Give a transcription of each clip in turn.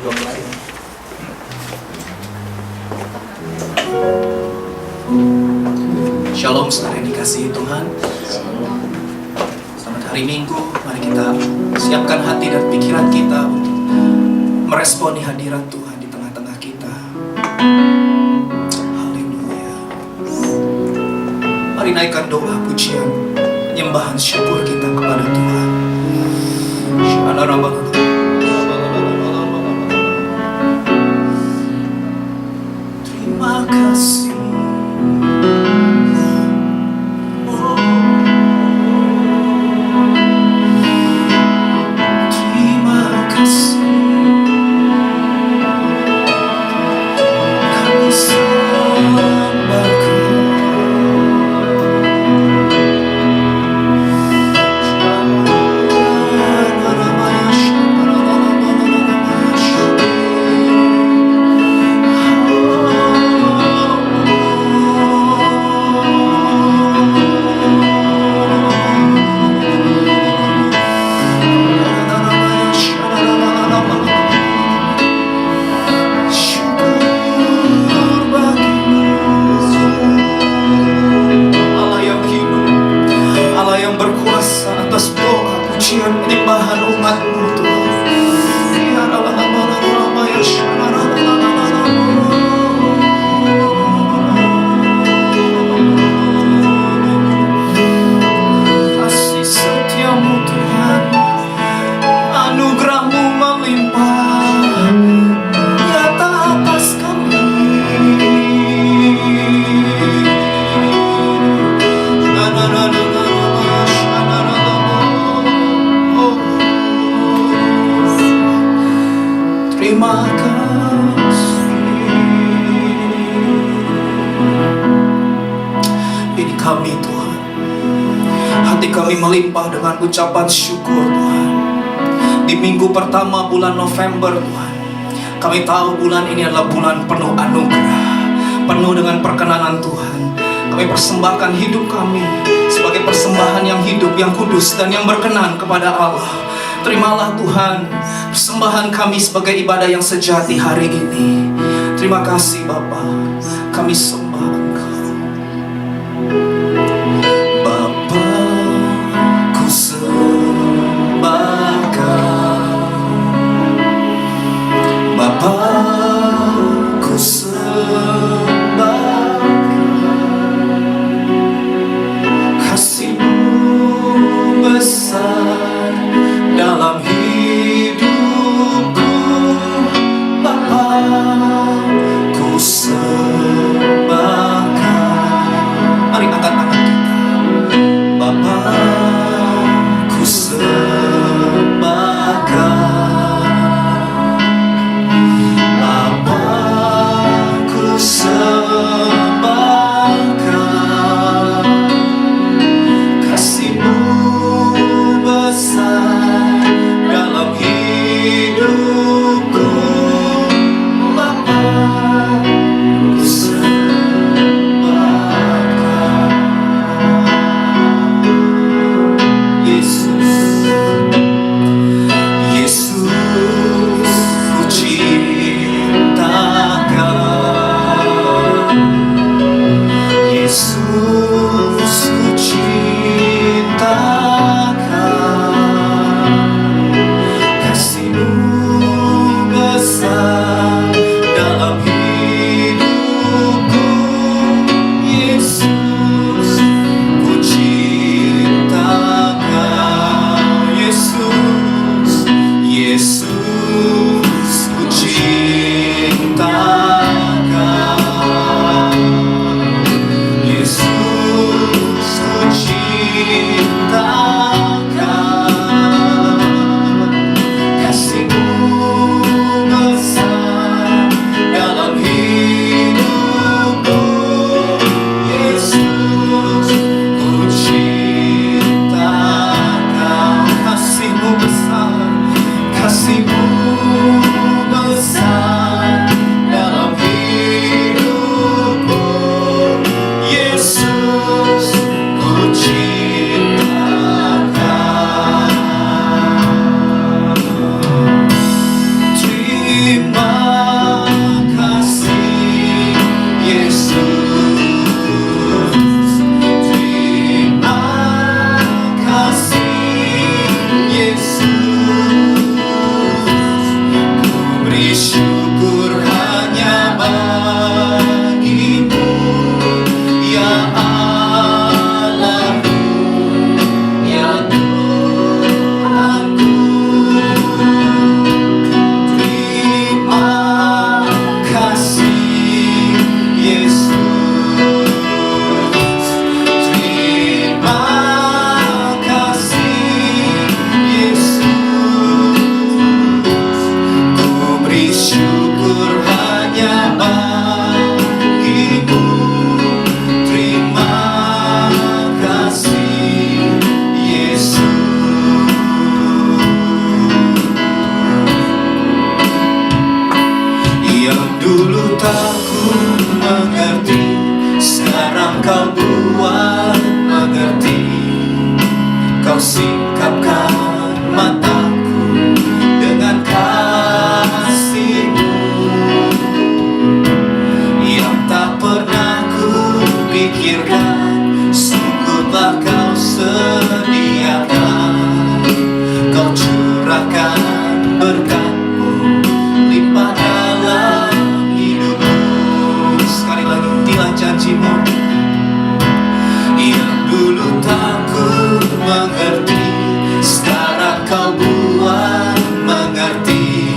12. Shalom saudara yang dikasihi Tuhan. Selamat hari Minggu. Mari kita siapkan hati dan pikiran kita untuk meresponi hadirat Tuhan di tengah-tengah kita. Haleluya. Mari naikkan doa pujian, penyembahan syukur kita kepada Tuhan. Terima kasih. Terima kasih. Ini kami Tuhan, hati kami melimpah dengan ucapan syukur Tuhan. Di minggu pertama bulan November Tuhan, kami tahu bulan ini adalah bulan penuh anugerah, penuh dengan perkenanan Tuhan. Kami persembahkan hidup kami sebagai persembahan yang hidup, yang kudus, dan yang berkenan kepada Allah. Terimalah Tuhan persembahan kami sebagai ibadah yang sejati hari ini. Terima kasih Bapa, kami sembah Engkau. Bapa, ku sembahkan. Bapa, ku sembahkan. Kasih-Mu besar dalam hidupku, Bapa, ku sembah. Kau singkapkan mataku dengan kasih-Mu yang tak pernah ku pikirkan. Sungguhlah Kau sediakan, Kau curahkan berkat-Mu limpah dalam hidupku. Sekali lagi, inilah janji-Mu yang dulu tak ku mengerti, sekarang Kau buat mengerti.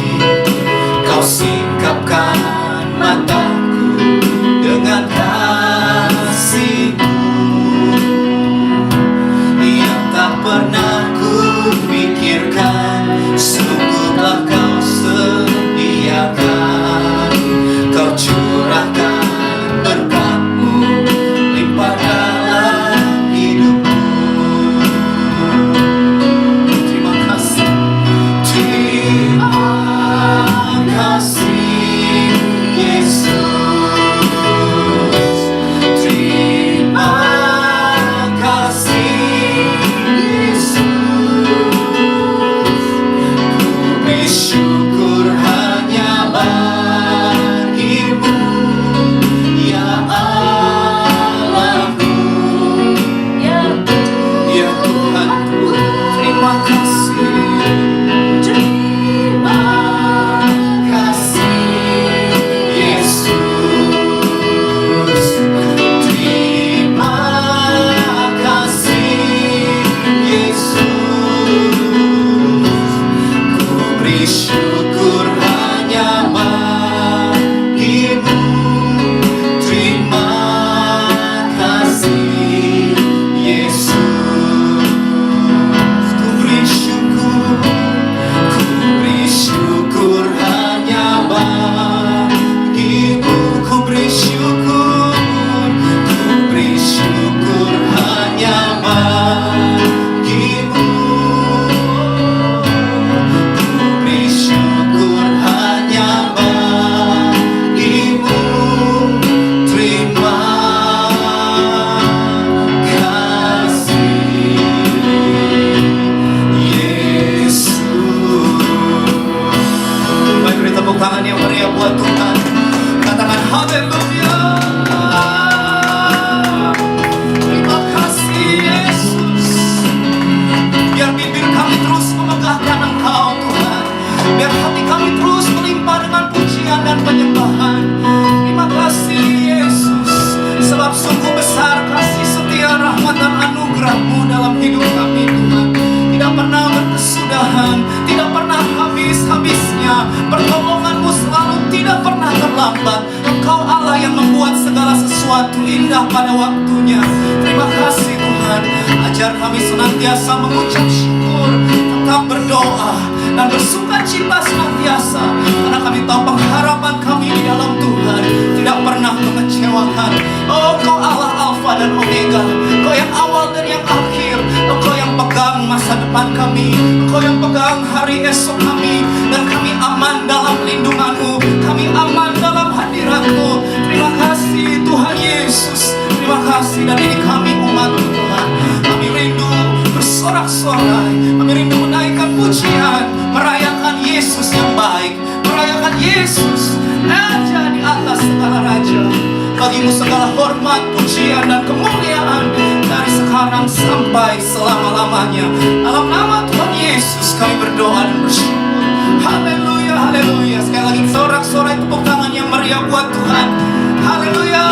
Kau singkapkan mataku dengan kasih-Mu yang tak pernah ku pikirkan. Sungguhlah Kau sediakan, Kau curahkan berkat-Mu limpah dalam hidupku. Terima kasih, terima kasih Yesus, terima kasih Yesus. Ku beri syukur hanya bagi-Mu, ya Allahku, ya Tuhanku. Terima kasih, terima kasih Yesus, terima kasih Yesus. Ku beri syukur hanya bagi-Mu, terima kasih Yesus. Ku beri syukur hanya bagi-Mu. Ku beri syukur hanya bagi-Mu. Ku beri syukur hanya bagi-Mu. Terima kasih Yesus. Mari beri tepuk tangan yang meriah buat Tuhan. Katakan haleluya. Terima kasih Yesus. Biar bibir kami terus memegahkan Engkau Tuhan, biar hati kami terus melimpah dengan pujian dan penyembahan. Terima kasih Yesus, sebab sungguh besar kasih setia, rahmat dan anugerah-Mu dalam hidup kami Tuhan. Tidak pernah berkesudahan, tidak pernah habis-habisnya. Pertolongan-Mu selalu tidak pernah terlambat. Engkau Allah yang membuat segala sesuatu indah pada waktunya. Terima kasih Tuhan. Ajar kami senantiasa mengucap syukur, tetap berdoa dan bersuka cita senantiasa, karena kami tahu pengharapan kami di dalam Tuhan tidak pernah mengecewakan. Oh, Kau Allah Alfa dan Omega, Kau yang awal dan yang akhir. Engkau yang pegang masa depan kami, Engkau yang pegang hari esok kami, dan kami aman dalam lindungan-Mu, kami aman dalam hadirat-Mu. Terima kasih Tuhan Yesus, terima kasih. Dan ini kami umat Tuhan, kami rindu bersorak-sorai, kami rindu menaikkan pujian, merayakan Yesus yang baik, merayakan Yesus Raja di atas segala raja. Bagi-Mu segala hormat, pujian dan kemuliaan dari sekarang sampai selama-lamanya. Dalam nama Tuhan Yesus kami berdoa dan bersyukur. Haleluya, haleluya. Sekali lagi sorak-sorai tepuk tangan yang meriah buat Tuhan. Haleluya.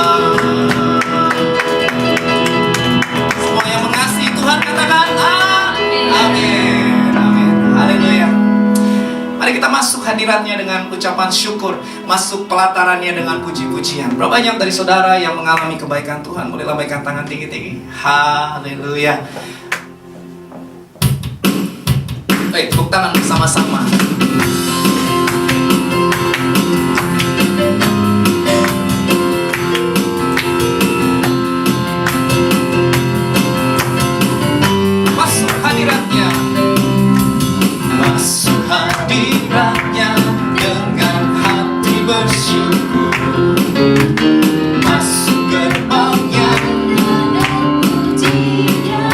Semua yang mengasihi Tuhan katakan amin. Amin. Amin. Haleluya. Mari kita masuk hadiratnya dengan ucapan syukur, masuk pelatarannya dengan puji-pujian. Berapa banyak dari saudara yang mengalami kebaikan Tuhan? Boleh lambaikan tangan tinggi-tinggi. Haleluya. Baik, tepuk tangan bersama-sama. Masuk hadiratnya, masuk hadiratnya dengan hati bersyukur, masuk gerbangnya dengan pujian.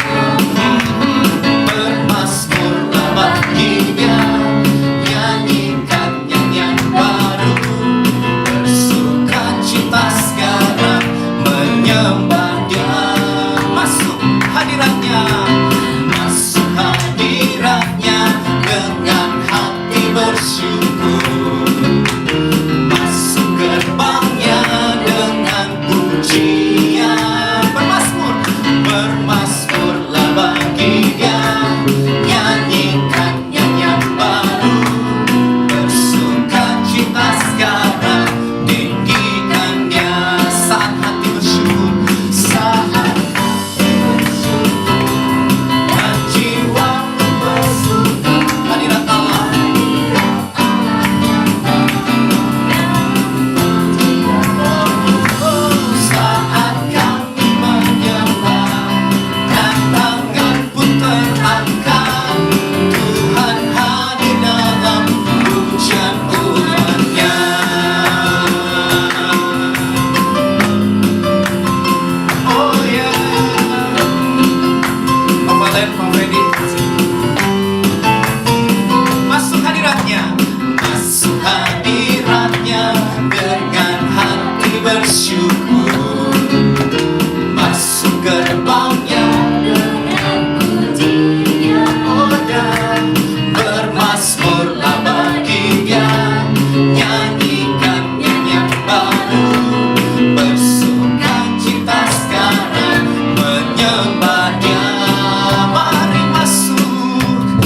Glenn, Bang Freddy. Masuk hadiratnya, masuk hadiratnya dengan hati bersyukur, masuk gerbangnya dengan pujian, oh dan bermazmurlah baginya, nyanyikan nyanyian baru, bersukacita sekarang menyembahnya. Mari masuk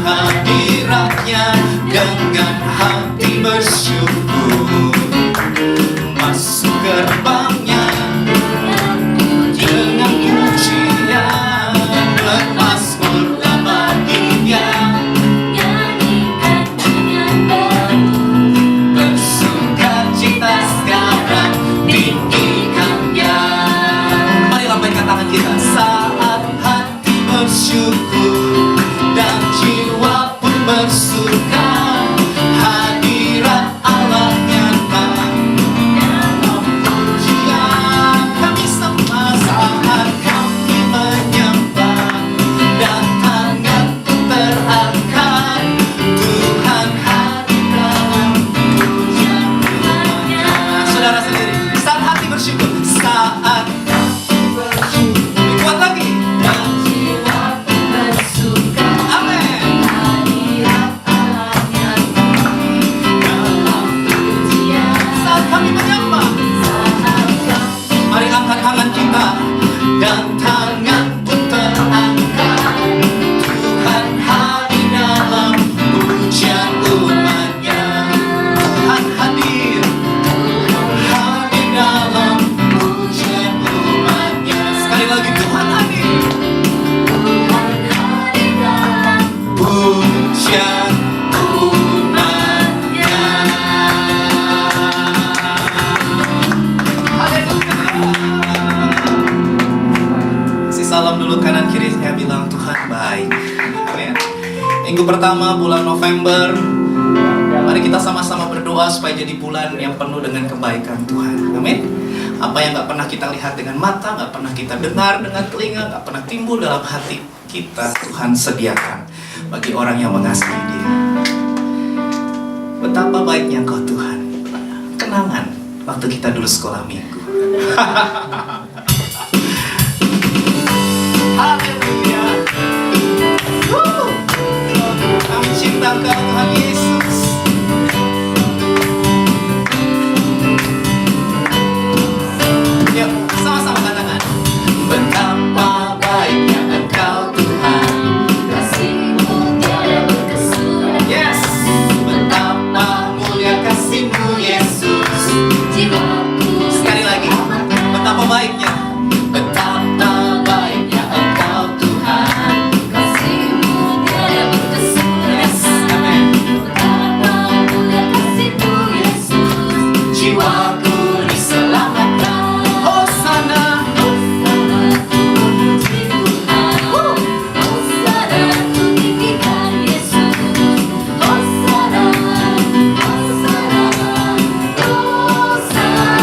hadiratnya dengan hati bersyukur, masuk gerbangnya dengan pujian, bermazmurlah baginya, nyanyikan nyanyian baru, bersukacita sekarang tinggikannya. Mari lambaikan tangan kita saat hati bersyukur dan jiwa pun bersuka, hadirat Allah nyata dalam pujian. Kami semua saat kami menyembah dan tangan pun terangkat, Tuhan hadir dalam pujian Tuhannya. Saudara sendiri, saat hati bersyukur, saat hati bersyukur, lebih kuat lagi, dan jiwa pun bersuka. Amin. Hadirat Allah nyata dalam pujian. Saat kami menyembah, mari angkat tangan kita dan tangan pun terangkat, Tuhan hadir dalam pujian umatnya. Tuhan hadir dalam pujian umatnya. Sekali lagi, Tuhan hadir dalam pujian umatnya. Haleluya. Kasih salam dulu kanan kiri, saya bilang Tuhan baik. Amin. Minggu pertama bulan November, mari kita sama-sama berdoa supaya jadi bulan yang penuh dengan kebaikan Tuhan. Amin. Apa yang gak pernah kita lihat dengan mata, gak pernah kita dengar dengan telinga, gak pernah timbul dalam hati kita, Tuhan sediakan bagi orang yang mengasihi Dia. Betapa baiknya Engkau Tuhan. Kenangan waktu kita dulu sekolah minggu. Haleluya. Kami cinta Engkau Tuhan Yesus. Yuk, sama-sama katakan. Betapa baiknya Engkau Tuhan, kasih-Mu tiada berkesudahan. Yes. Betapa mulia kasih-Mu Yesus, jiwaku. Sekali lagi. Betapa baiknya. Betapa baiknya Engkau Tuhan, kasih-Mu tiada berkesudahan. Yes. Amen. Betapa mulia kasih-Mu Yesus, jiwaku diselamatkan. Hosana, Hosana, ku memuji Tuhan. Hosana, ku tinggikan Yesus. Hosana, Hosana, Hosana.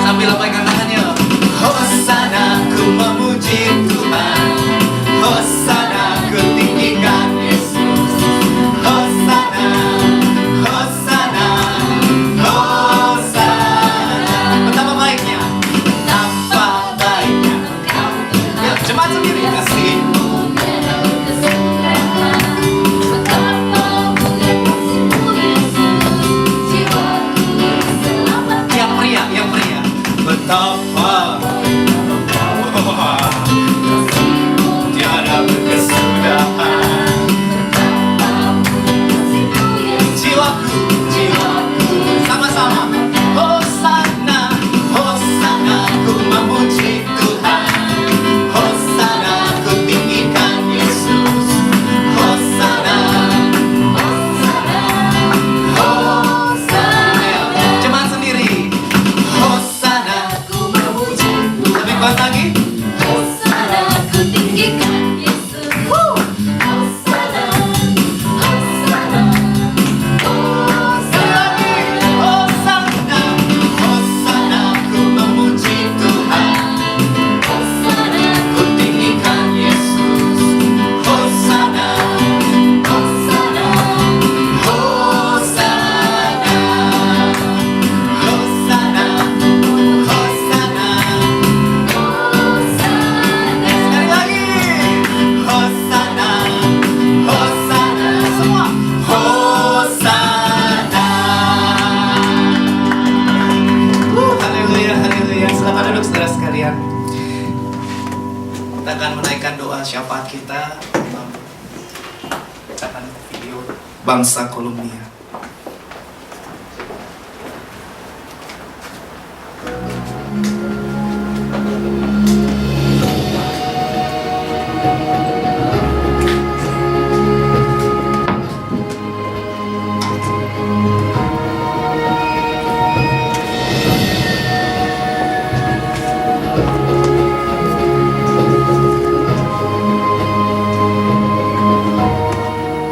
Sambil lambaikan tangannya. Hosana, ku memuji Tuhan. Hosana, ku tinggikan Yesus. Hosana, Hosana, Hosana. Betapa baiknya, betapa baiknya Engkau Tuhan. Ya, jemaat sendiri kasih-Mu tiada berkesudahan. Betapa mulia kasih-Mu Yesus, jiwaku diselamatkan. Yang pria. Betapa kasih-Mu tiada berkesudahan. Jiwaku, sama-sama. Hosana, Hosana, ku memuji Tuhan. Hosana, ku tinggi berdoa syafaat kita dalam video bangsa Kolombia.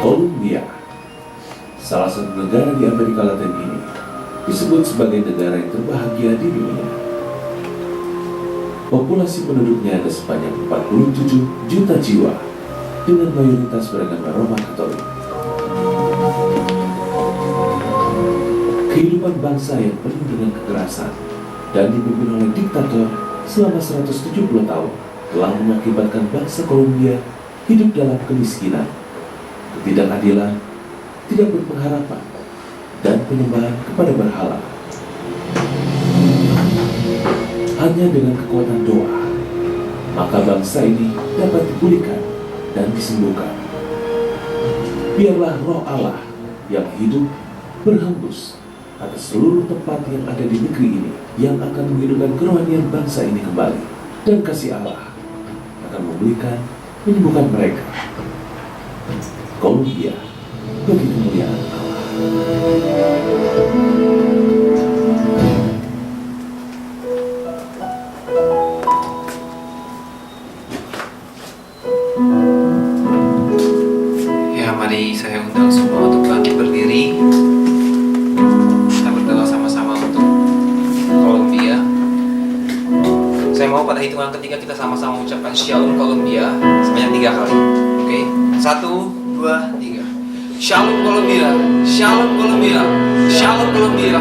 Kolombia, salah satu negara di Amerika Latin ini, disebut sebagai negara yang terbahagia di dunia. Populasi penduduknya ada sebanyak 47 juta jiwa, dengan mayoritas beragama Roma Katolik. Kehidupan bangsa yang penuh dengan kekerasan dan dipimpin oleh diktator selama 170 tahun telah mengakibatkan bangsa Kolombia hidup dalam kemiskinan, ketidakadilan, tidak berpengharapan, dan penyembahan kepada berhala. Hanya dengan kekuatan doa, maka bangsa ini dapat dipulihkan dan disembuhkan. Biarlah roh Allah yang hidup berhembus atas seluruh tempat yang ada di negeri ini, yang akan menghidupkan kerohanian bangsa ini kembali, dan kasih Allah akan memulihkan, menyembuhkan mereka. Kolombia bagi kemuliaan Allah. Ya, mari saya undang semua untuk bangkit berdiri. Kita berdoa sama-sama untuk Kolombia. Saya mau pada hitungan ketiga kita sama-sama mengucapkan Shalom Kolombia sebanyak 3 kali. Oke? 1, 2, 3. Shalom Kolombia, Shalom Kolombia, Shalom Kolombia.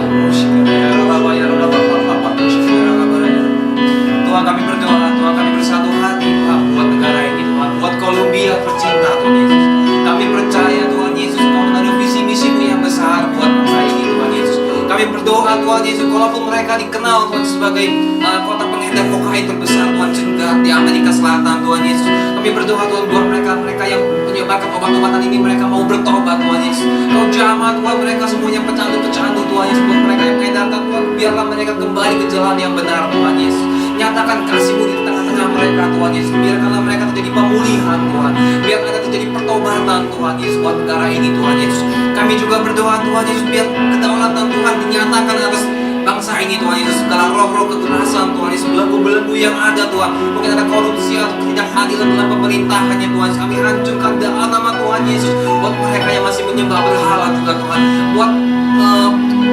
Tuhan, kami berdoa, Tuhan, kami bersatu hati Tuhan buat negara ini Tuhan, buat Kolombia tercinta Tuhan Yesus. Kami percaya Tuhan Yesus Kau ada visi misimu yang besar buat bangsa ini Tuhan Yesus. Kami berdoa Tuhan Yesus, walaupun mereka dikenal Tuhan sebagai kota pengedar kokain terbesar Tuhan juga di Amerika Selatan Tuhan Yesus. Kami berdoa Tuhan buat mereka yang menyebarkan obat-obatan ini, mereka mau bertobat Tuhan Yesus. Kau jamah Tuhan mereka semuanya pecandu-pecandu Tuhan Yesus. Buat mereka yang mengedarkan Tuhan, biarlah mereka kembali ke jalan yang benar Tuhan Yesus. Nyatakan kasih-Mu di tengah-tengah mereka Tuhan Yesus. Biarkanlah mereka terjadi pemulihan Tuhan. Biar ada terjadi pertobatan Tuhan Yesus buat negara ini Tuhan Yesus. Kami juga berdoa Tuhan Yesus, biar kedaulatan Tuhan dinyatakan atas bangsa ini Tuhan Yesus. Segala roh-roh kekerasan Tuhan Yesus, belenggu-belenggu yang ada Tuhan, mungkin ada korupsi atau ketidakadilan dalam pemerintahannya Tuhan Yesus, kami hancurkan dalam nama Tuhan Yesus. Buat mereka yang masih menyembah berhala juga Tuhan, buat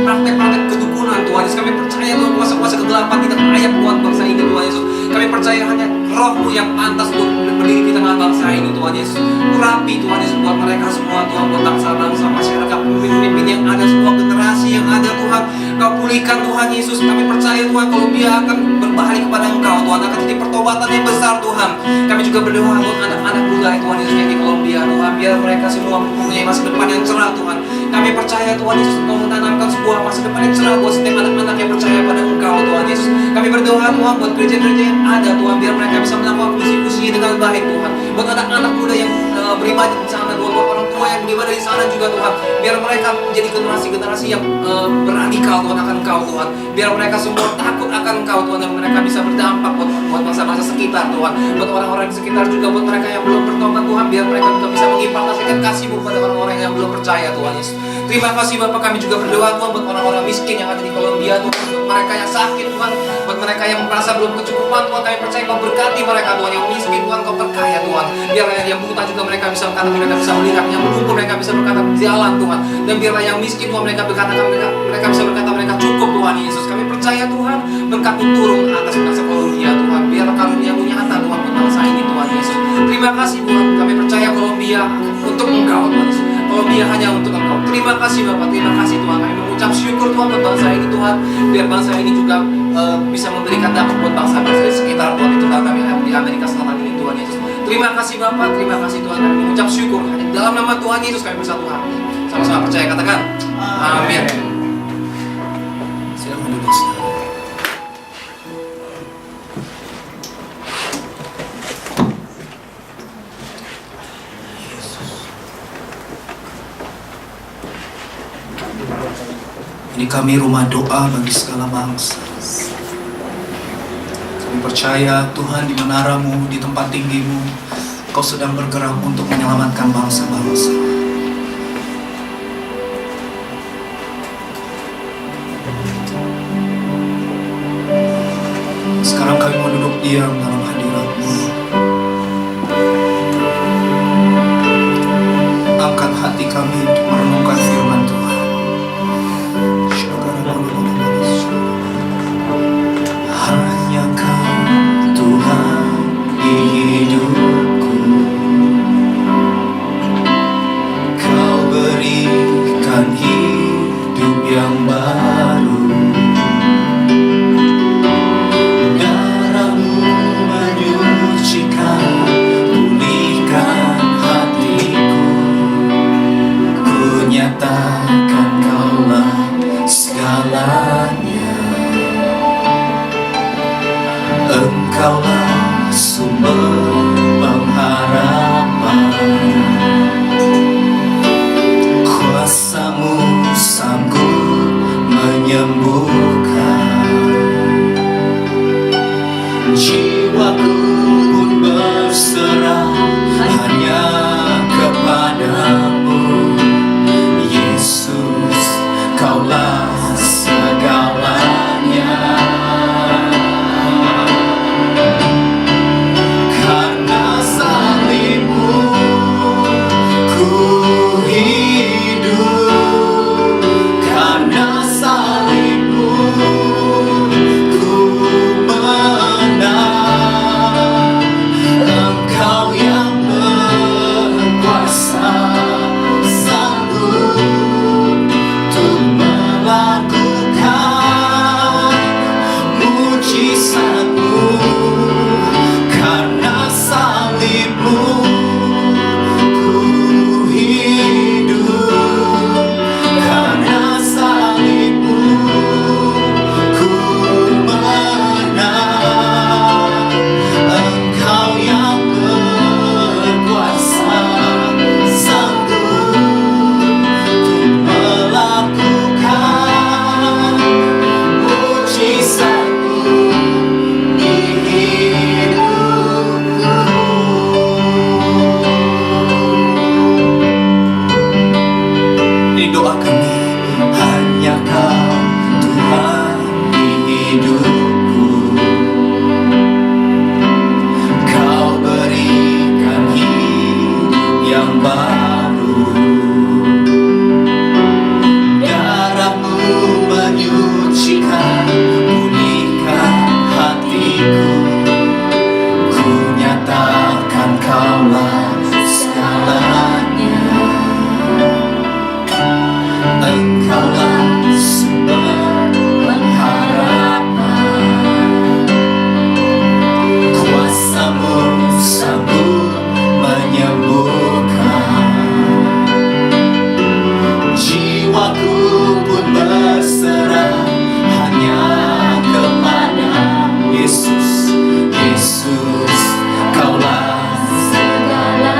praktek-praktek kedukunan Tuhan Yesus, kami percaya Tuhan kuasa-kuasa kegelapan tidak layak buat bangsa ini Tuhan Yesus. Kami percaya hanya Roh-Mu yang pantas untuk berdiri di tengah bangsa ini Tuhan Yesus. Urapi Tuhan Yesus buat mereka semua Tuhan, buat bangsa-bangsa, masyarakat, pemimpin yang ada, semua generasi yang ada Tuhan. Kau pulihkan Tuhan Yesus. Kami percaya Tuhan Kolombia akan berbalik kepada Engkau Tuhan, akan jadi pertobatan yang besar Tuhan. Kami juga berdoa buat anak-anak muda Tuhan Yesus yang di Kolombia Tuhan, biar mereka semua mempunyai masa depan yang cerah Tuhan. Kami percaya Tuhan Yesus Engkau menanamkan sebuah masa depan yang cerah buat setiap anak-anak yang percaya pada Engkau Tuhan Yesus. Kami berdoa Tuhan buat gereja-gereja yang ada Tuhan, biar mereka bisa melakukan fungsi-fungsinya dengan baik Tuhan. Buat anak-anak muda yang beribadah di sana Tuhan, buat orang tua yang beribadah di sana juga Tuhan, biar mereka menjadi generasi-generasi yang beradikal Tuhan akan Engkau Tuhan. Biar mereka semua takut akan Engkau Tuhan, dan mereka bisa berdampak buat bangsa-bangsa sekitar Tuhan, buat orang-orang di sekitar juga, buat mereka yang belum bertobat Tuhan, biar mereka juga bisa mengimpartasikan kasih-Mu pada orang-orang yang belum percaya Tuhan Yesus. Terima kasih Bapak, kami juga berdoa Tuhan buat orang-orang miskin yang ada di Kolombia Tuhan, buat mereka yang sakit Tuhan, buat mereka yang merasa belum kecukupan Tuhan, kami percaya Kau berkati mereka Tuhan, yang miskin Tuhan Kau perkaya Tuhan. Biar yang buta juga mereka bisa berkata, mereka bisa melihat, yang lumpuh mereka bisa berkata jalan Tuhan, dan biarlah yang miskin Tuhan mereka berkata, mereka bisa berkata mereka cukup Tuhan Yesus. Kami percaya Tuhan berkat-Mu turun atas bangsa Kolombia Tuhan, biar karunia-Mu nyata Tuhan buat bangsa ini Tuhan Yesus. Terima kasih Tuhan, kami percaya Kolombia untuk Engkau Tuhan Yesus. Kolombia hanya untuk Engkau. Terima kasih Bapak, terima kasih Tuhan. Kami mengucap syukur Tuhan buat bangsa ini Tuhan, biar bangsa ini juga bisa memberikan dampak buat bangsa-bangsa di sekitar Tuhan, itu kami di Amerika Selatan ini Tuhan Yesus. Terima kasih Bapak, terima kasih Tuhan. Kami mengucap syukur hanya dalam nama Tuhan Yesus kami bersatu hati. Sama-sama percaya, katakan amin. Silakan duduk. Ini kami rumah doa bagi segala bangsa. Kami percaya Tuhan di menara-Mu, di tempat tinggi-Mu, Kau sedang bergerak untuk menyelamatkan bangsa-bangsa. Sekarang kami mau duduk diam dalam hadirat-Mu. Angkat hati kami untuk merenungkan firman Tuhan. Hanya Kau Tuhan di hidupku. Kau berikan hidup yang baru. Darah-Mu menyucikan, pulihkan hatiku. Ku nyatakan Kaulah segalanya. Engkaulah sumber pengharapan. Kuasa-Mu sanggup menyembuhkan. Jiwaku pun berserah hanya kepadamu. Yesus, Kaulah segalanya. Karena salib-Mu ku hidup. Karena salib-Mu ku menang. Engkau yang berkuasa, sanggup untuk melakukan mujizat-Mu. Karena salib-Mu ku hidup. Karena salib-Mu ku menang. Engkau yang berkuasa, sanggup untuk melakukan mujizat-Mu di hidupku. Ini doa kami. Hanya Kau Tuhan di hidupku. Kau berikan hidup yang baru. Darah-Mu menyucikan, pulihkan hatiku. Ku nyatakan Kaulah segalanya. Engkaulah sumber pengharapan. Kuasa-Mu sanggup menyembuhkan. Jiwaku pun berserah hanya kepada Yesus. Yesus, Kaulah segalanya.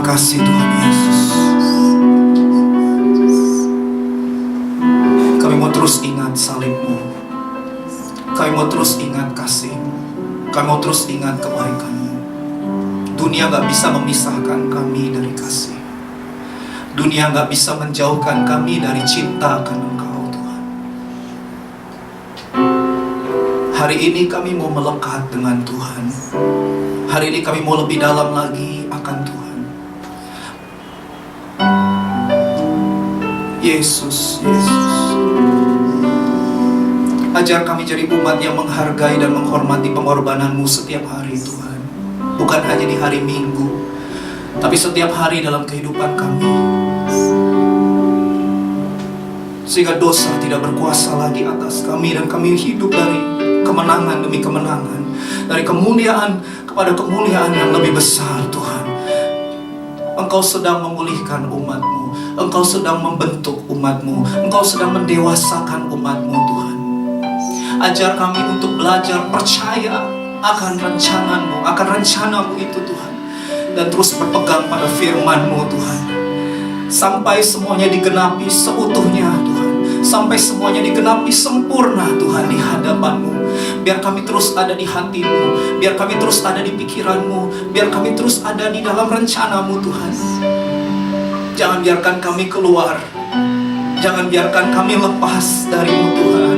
Terima kasih Tuhan Yesus. Kami mau terus ingat salib-Mu. Kami mau terus ingat kasih-Mu. Kami mau terus ingat kebaikan-Mu. Dunia gak bisa memisahkan kami dari kasih. Dunia gak bisa menjauhkan kami dari cinta akan Engkau Tuhan. Hari ini kami mau melekat dengan Tuhan. Hari ini kami mau lebih dalam lagi akan Tuhan. Yesus, Yesus, ajar kami jadi umat yang menghargai dan menghormati pengorbanan-Mu setiap hari Tuhan. Bukan hanya di hari Minggu, tapi setiap hari dalam kehidupan kami. Sehingga dosa tidak berkuasa lagi atas kami, dan kami hidup dari kemenangan demi kemenangan, dari kemuliaan kepada kemuliaan yang lebih besar Tuhan. Engkau sedang memulihkan umat-Mu, Engkau sedang membentuk umat-Mu, Engkau sedang mendewasakan umat-Mu Tuhan. Ajar kami untuk belajar percaya akan rencana-Mu, akan rencana-Mu itu Tuhan, dan terus berpegang pada firman-Mu Tuhan, sampai semuanya digenapi seutuhnya Tuhan, sampai semuanya digenapi sempurna Tuhan di hadapan-Mu. Biar kami terus ada di hati-Mu, biar kami terus ada di pikiran-Mu, biar kami terus ada di dalam rencana-Mu Tuhan. Jangan biarkan kami keluar, jangan biarkan kami lepas dari-Mu Tuhan.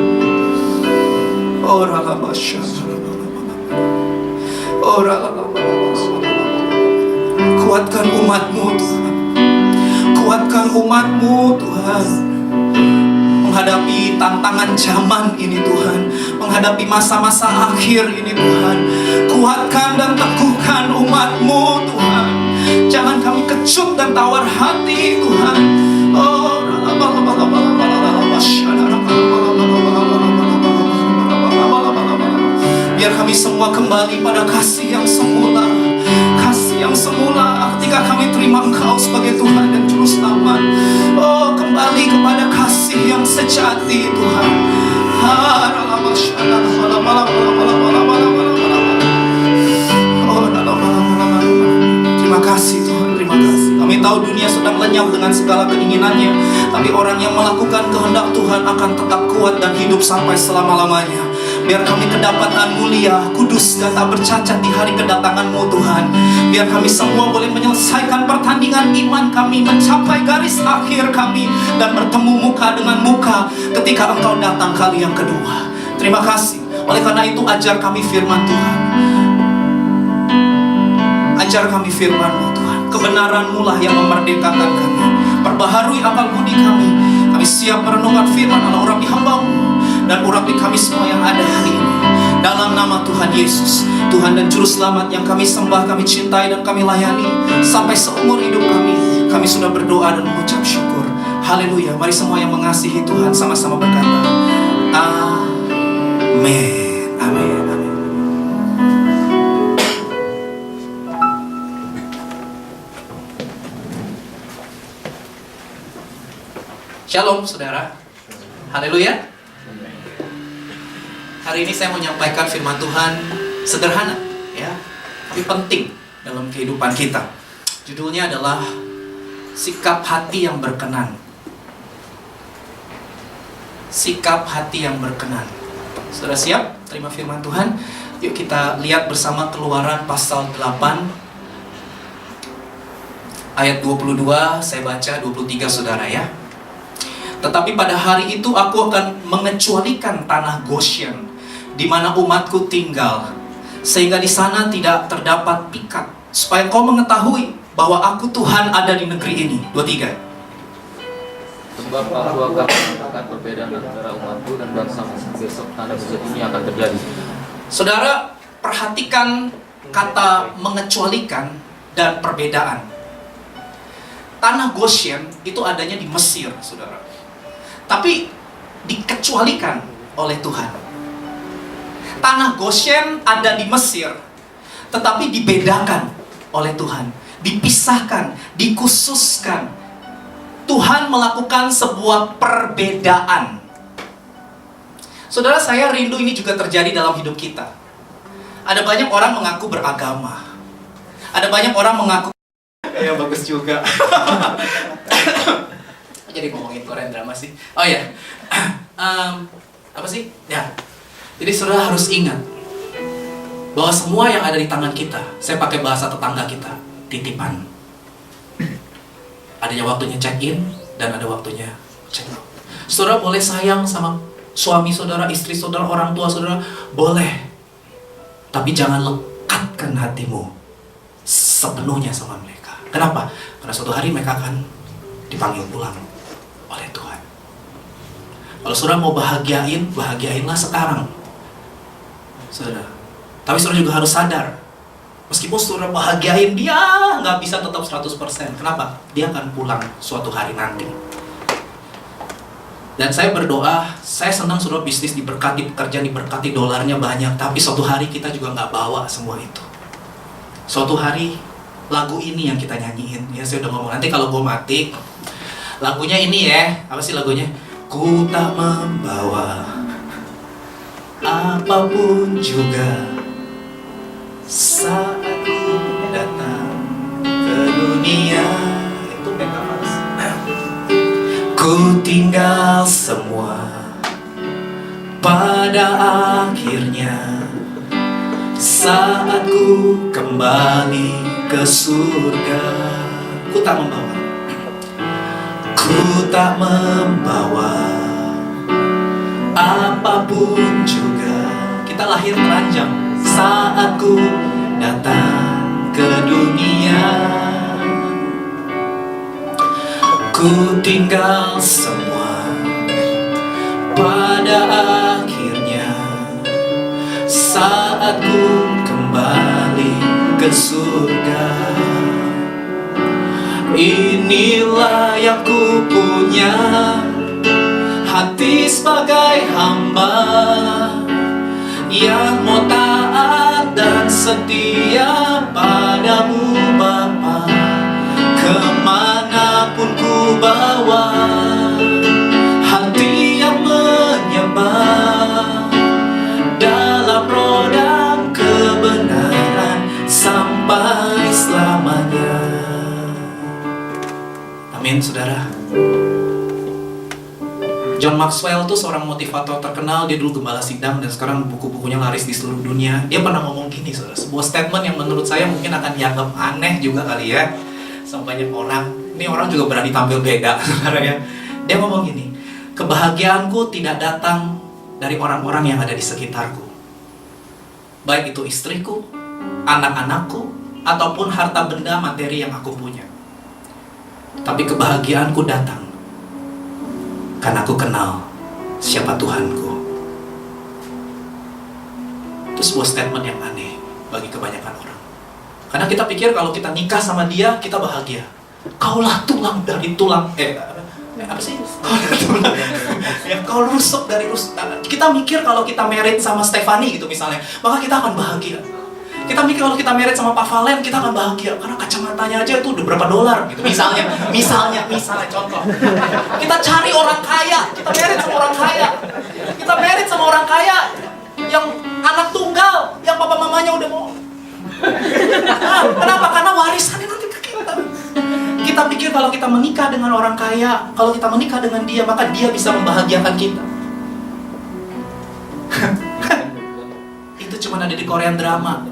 Oh ralabasya, oh ralabasya. Kuatkan umat-Mu Tuhan, kuatkan umat-Mu Tuhan, menghadapi tantangan zaman ini Tuhan, menghadapi masa-masa akhir ini Tuhan. Kuatkan dan teguhkan umat-Mu Tuhan. Jangan kami kecut dan tawar hati Tuhan. Oh, biar kami semua kembali pada kasih yang semula, kasih yang semula ketika kami terima Engkau sebagai Tuhan dan Juru Selamat. Oh, kembali kepada kasih yang sejati Tuhan. Terima kasih Tuhan, terima kasih. Kami tahu dunia sedang lenyap dengan segala keinginannya, tapi orang yang melakukan kehendak Tuhan akan tetap kuat dan hidup sampai selama-lamanya. Biar kami kedapatan mulia, kudus, dan tak bercacat di hari kedatangan-Mu Tuhan. Biar kami semua boleh menyelesaikan pertandingan iman kami, mencapai garis akhir kami, dan bertemu muka dengan muka ketika Engkau datang kali yang kedua. Terima kasih. Oleh karena itu ajar kami firman Tuhan. Ajar kami firman-Mu Tuhan. Kebenaran-Mu lah yang memerdekakan kami. Perbaharui akal budi kami. Kami siap merenungkan firman Allah urapi hamba-Mu dan urapi kami semua yang ada hari ini. Dalam nama Tuhan Yesus, Tuhan dan Juru Selamat yang kami sembah, kami cintai, dan kami layani sampai seumur hidup kami. Kami sudah berdoa dan mengucap syukur. Haleluya. Mari semua yang mengasihi Tuhan sama-sama berkata, Amin. Amin. Amin. Shalom saudara. Haleluya. Hari ini saya mau menyampaikan firman Tuhan sederhana, ya, tapi penting dalam kehidupan kita. Judulnya adalah sikap hati yang berkenan. Sikap hati yang berkenan. Sudah siap terima firman Tuhan? Yuk kita lihat bersama Keluaran pasal 8 ayat 22, saya baca 23 saudara ya. Tetapi pada hari itu aku akan mengecualikan tanah Goshen di mana umatku tinggal, sehingga di sana tidak terdapat pikat, supaya kau mengetahui bahwa aku Tuhan ada di negeri ini. 23. Sebab aku akan mengatakan perbedaan antara umatku dan bangsa besok tanah Goshen ini akan terjadi. Saudara, perhatikan kata mengecualikan dan perbedaan. Tanah Goshen itu adanya di Mesir, saudara. Tapi dikecualikan oleh Tuhan. Tanah Goshen ada di Mesir, tetapi dibedakan oleh Tuhan, dipisahkan, dikhususkan. Tuhan melakukan sebuah perbedaan. Saudara, saya rindu ini juga terjadi dalam hidup kita. Ada banyak orang mengaku beragama. Ada banyak orang mengaku Ya bagus juga. Jadi ngomongin Korean drama sih. Oh ya, apa sih? Ya, jadi saudara harus ingat bahwa semua yang ada di tangan kita, saya pakai bahasa tetangga kita, titipan. Adanya waktunya check in dan ada waktunya check out. Saudara boleh sayang sama suami saudara, istri saudara, orang tua saudara, boleh. Tapi jangan lekatkan hatimu sepenuhnya sama mereka. Kenapa? Karena suatu hari mereka akan dipanggil pulang oleh Tuhan. Kalau saudara mau bahagiain, bahagiainlah sekarang, saudara. Tapi saudara juga harus sadar, meskipun saudara bahagiain dia, nggak bisa tetap 100%. Kenapa? Dia akan pulang suatu hari nanti. Dan saya berdoa, saya senang saudara bisnis diberkati, pekerjaan diberkati, dolarnya banyak. Tapi suatu hari kita juga nggak bawa semua itu. Suatu hari lagu ini yang kita nyanyiin. Ya saya udah ngomong, nanti kalau gue mati, lagunya ini ya. Apa sih lagunya? Ku tak membawa apapun juga saat ku datang ke dunia. Itu Megafast. Ku tinggal semua pada akhirnya saat ku kembali ke surga. Ku tak membawa, ku tak membawa apapun juga. Kita lahir telanjang saat ku datang ke dunia. Ku tinggal semua pada akhirnya saat ku kembali ke surga. Inilah yang ku punya, hati sebagai hamba yang mau taat dan setia padamu Bapa. Kemanapun ku bawa hati yang menyembah dalam roda kebenaran sampai selamanya. Amin, saudara. John Maxwell tuh seorang motivator terkenal. Dia dulu gembala sidang dan sekarang buku-bukunya laris di seluruh dunia. Dia pernah ngomong gini, saudara, sebuah statement yang menurut saya mungkin akan dianggap aneh juga kali ya sama banyak orang. Ini orang juga berani tampil beda, saudara ya. Dia ngomong gini, kebahagiaanku tidak datang dari orang-orang yang ada di sekitarku, baik itu istriku, anak-anakku, ataupun harta benda materi yang aku punya. Tapi kebahagiaanku datang karena aku kenal siapa Tuhanku. Itu sebuah statement yang aneh bagi kebanyakan orang. Karena kita pikir kalau kita nikah sama dia, kita bahagia. Kaulah tulang dari tulang, apa sih? Ya, kau rusuk dari rusuk. Kita mikir kalau kita married sama Stefani gitu misalnya, maka kita akan bahagia. Kita mikir kalau kita married sama Pak Valen, kita akan bahagia karena kacamatanya aja itu udah berapa dolar gitu. Misalnya contoh. Kita cari orang kaya, kita married sama orang kaya. Kita married sama orang kaya yang anak tunggal, yang papa mamanya udah mau. Nah, kenapa? Karena warisannya nanti ke kita. Kita pikir kalau kita menikah dengan orang kaya, kalau kita menikah dengan dia, maka dia bisa membahagiakan kita. Itu cuma ada di Korean drama.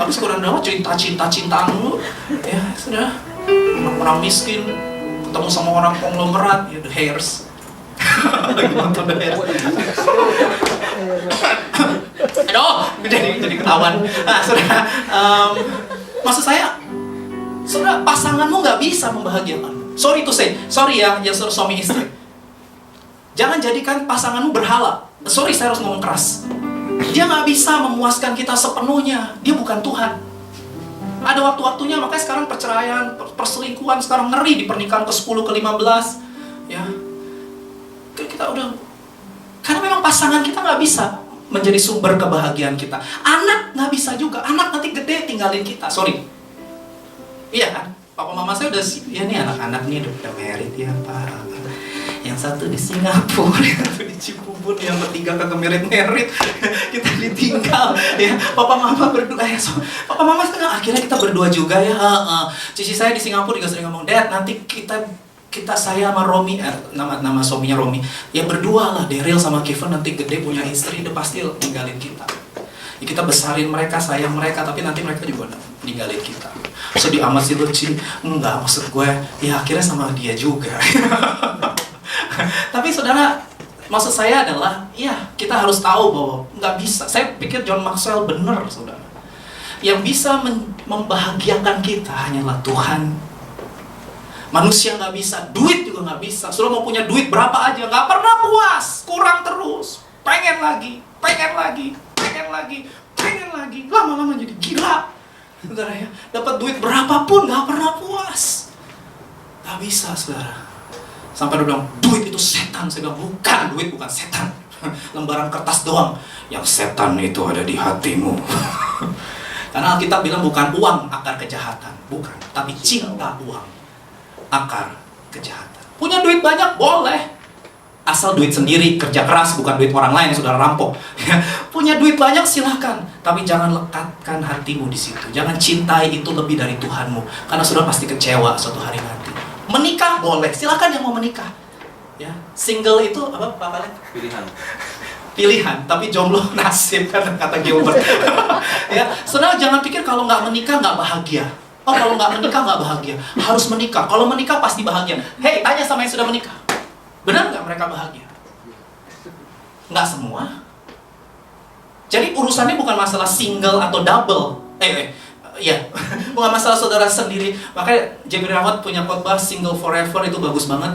Habis Korean drama cintaan dulu. Ya sudah, orang miskin ketemu sama orang konglomerat, ya The Hairs. Lagi nonton The Hairs. Aduh, jadi ketahuan. Nah, saudara, maksud saya, saudara, pasanganmu nggak bisa membahagiakan. Sorry ya, yang suami istri. Jangan jadikan pasanganmu berhala. Sorry, saya harus ngomong keras. Dia nggak bisa memuaskan kita sepenuhnya. Dia bukan Tuhan. Ada waktu-waktunya, makanya sekarang perceraian, perselingkuhan sekarang ngeri di pernikahan ke-10, ke-15. Ya, kita udah. Karena memang pasangan kita nggak bisa menjadi sumber kebahagiaan kita. Anak nggak bisa juga. Anak nanti gede tinggalin kita. Sorry. Iya kan? Papa mama saya udah ya nih anak-anak nih udah married ya Pak. Yang satu di Singapura, yang satu di Cibubur. ampun, yang bertiga kagak merit-merit. Kita ditinggal ya. Papa mama berdua ya. Papa mama setengah akhirnya kita berdua juga ya. Cici saya di Singapura juga sering ngomong, "Dad, nanti kita saya sama Romi, nama suaminya Romi, ya berdua lah, Daryl sama Kevin nanti gede punya istri, udah pasti ninggalin kita. Ya, kita besarin mereka, sayang mereka, tapi nanti mereka juga ninggalin kita." Sedih amat sih lu, Ci. Enggak, maksud gue, ya akhirnya sama dia juga. Tapi saudara, maksud saya adalah, ya kita harus tahu bahwa nggak bisa. Saya pikir John Maxwell benar, saudara. Yang bisa membahagiakan kita hanyalah Tuhan. Manusia nggak bisa, duit juga nggak bisa. Saudara mau punya duit berapa aja, nggak pernah puas, kurang terus, pengen lagi, lama-lama jadi gila. Saudara ya, dapat duit berapapun nggak pernah puas, nggak bisa, saudara. Sampai dia bilang, duit itu setan. Saya bilang, bukan, duit bukan setan. Lembaran kertas doang. Yang setan itu ada di hatimu. Karena Alkitab bilang bukan uang akar kejahatan, bukan, tapi cinta uang akar kejahatan. Punya duit banyak boleh, asal duit sendiri, kerja keras, bukan duit orang lain yang sudah rampok. Punya duit banyak silahkan, tapi jangan lekatkan hatimu di situ. Jangan cintai itu lebih dari Tuhanmu, karena sudah pasti kecewa suatu hari nanti. Menikah boleh, silahkan yang mau menikah. Ya, single itu apa Pak Kalen? Pilihan, tapi jomblo nasib, kan kata Gilbert. Ya, saudara jangan pikir kalau nggak menikah nggak bahagia. Oh, kalau nggak menikah nggak bahagia. Harus menikah. Kalau menikah pasti bahagia. Hei, tanya sama yang sudah menikah. Benar nggak mereka bahagia? Nggak semua. Jadi urusannya bukan masalah single atau double. Ya, bukan masalah saudara sendiri. Makanya Jeffrey Rahmat punya khotbah Single Forever, itu bagus banget.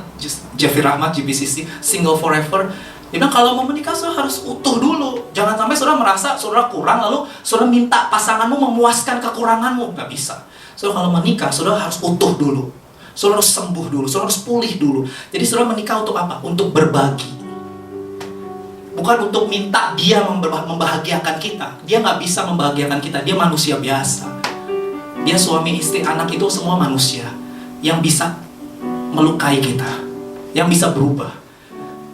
Jeffrey Rahmat, GBCC, Single Forever. Dia bilang kalau mau menikah saudara harus utuh dulu. Jangan sampai saudara merasa saudara kurang lalu saudara minta pasanganmu memuaskan kekuranganmu. Nggak bisa. Saudara kalau menikah saudara harus utuh dulu. Saudara harus sembuh dulu, saudara harus pulih dulu. Jadi saudara menikah untuk apa? Untuk berbagi. Bukan untuk minta dia membahagiakan kita. Dia nggak bisa membahagiakan kita. Dia manusia biasa. Dia suami, istri, anak itu semua manusia yang bisa melukai kita, yang bisa berubah.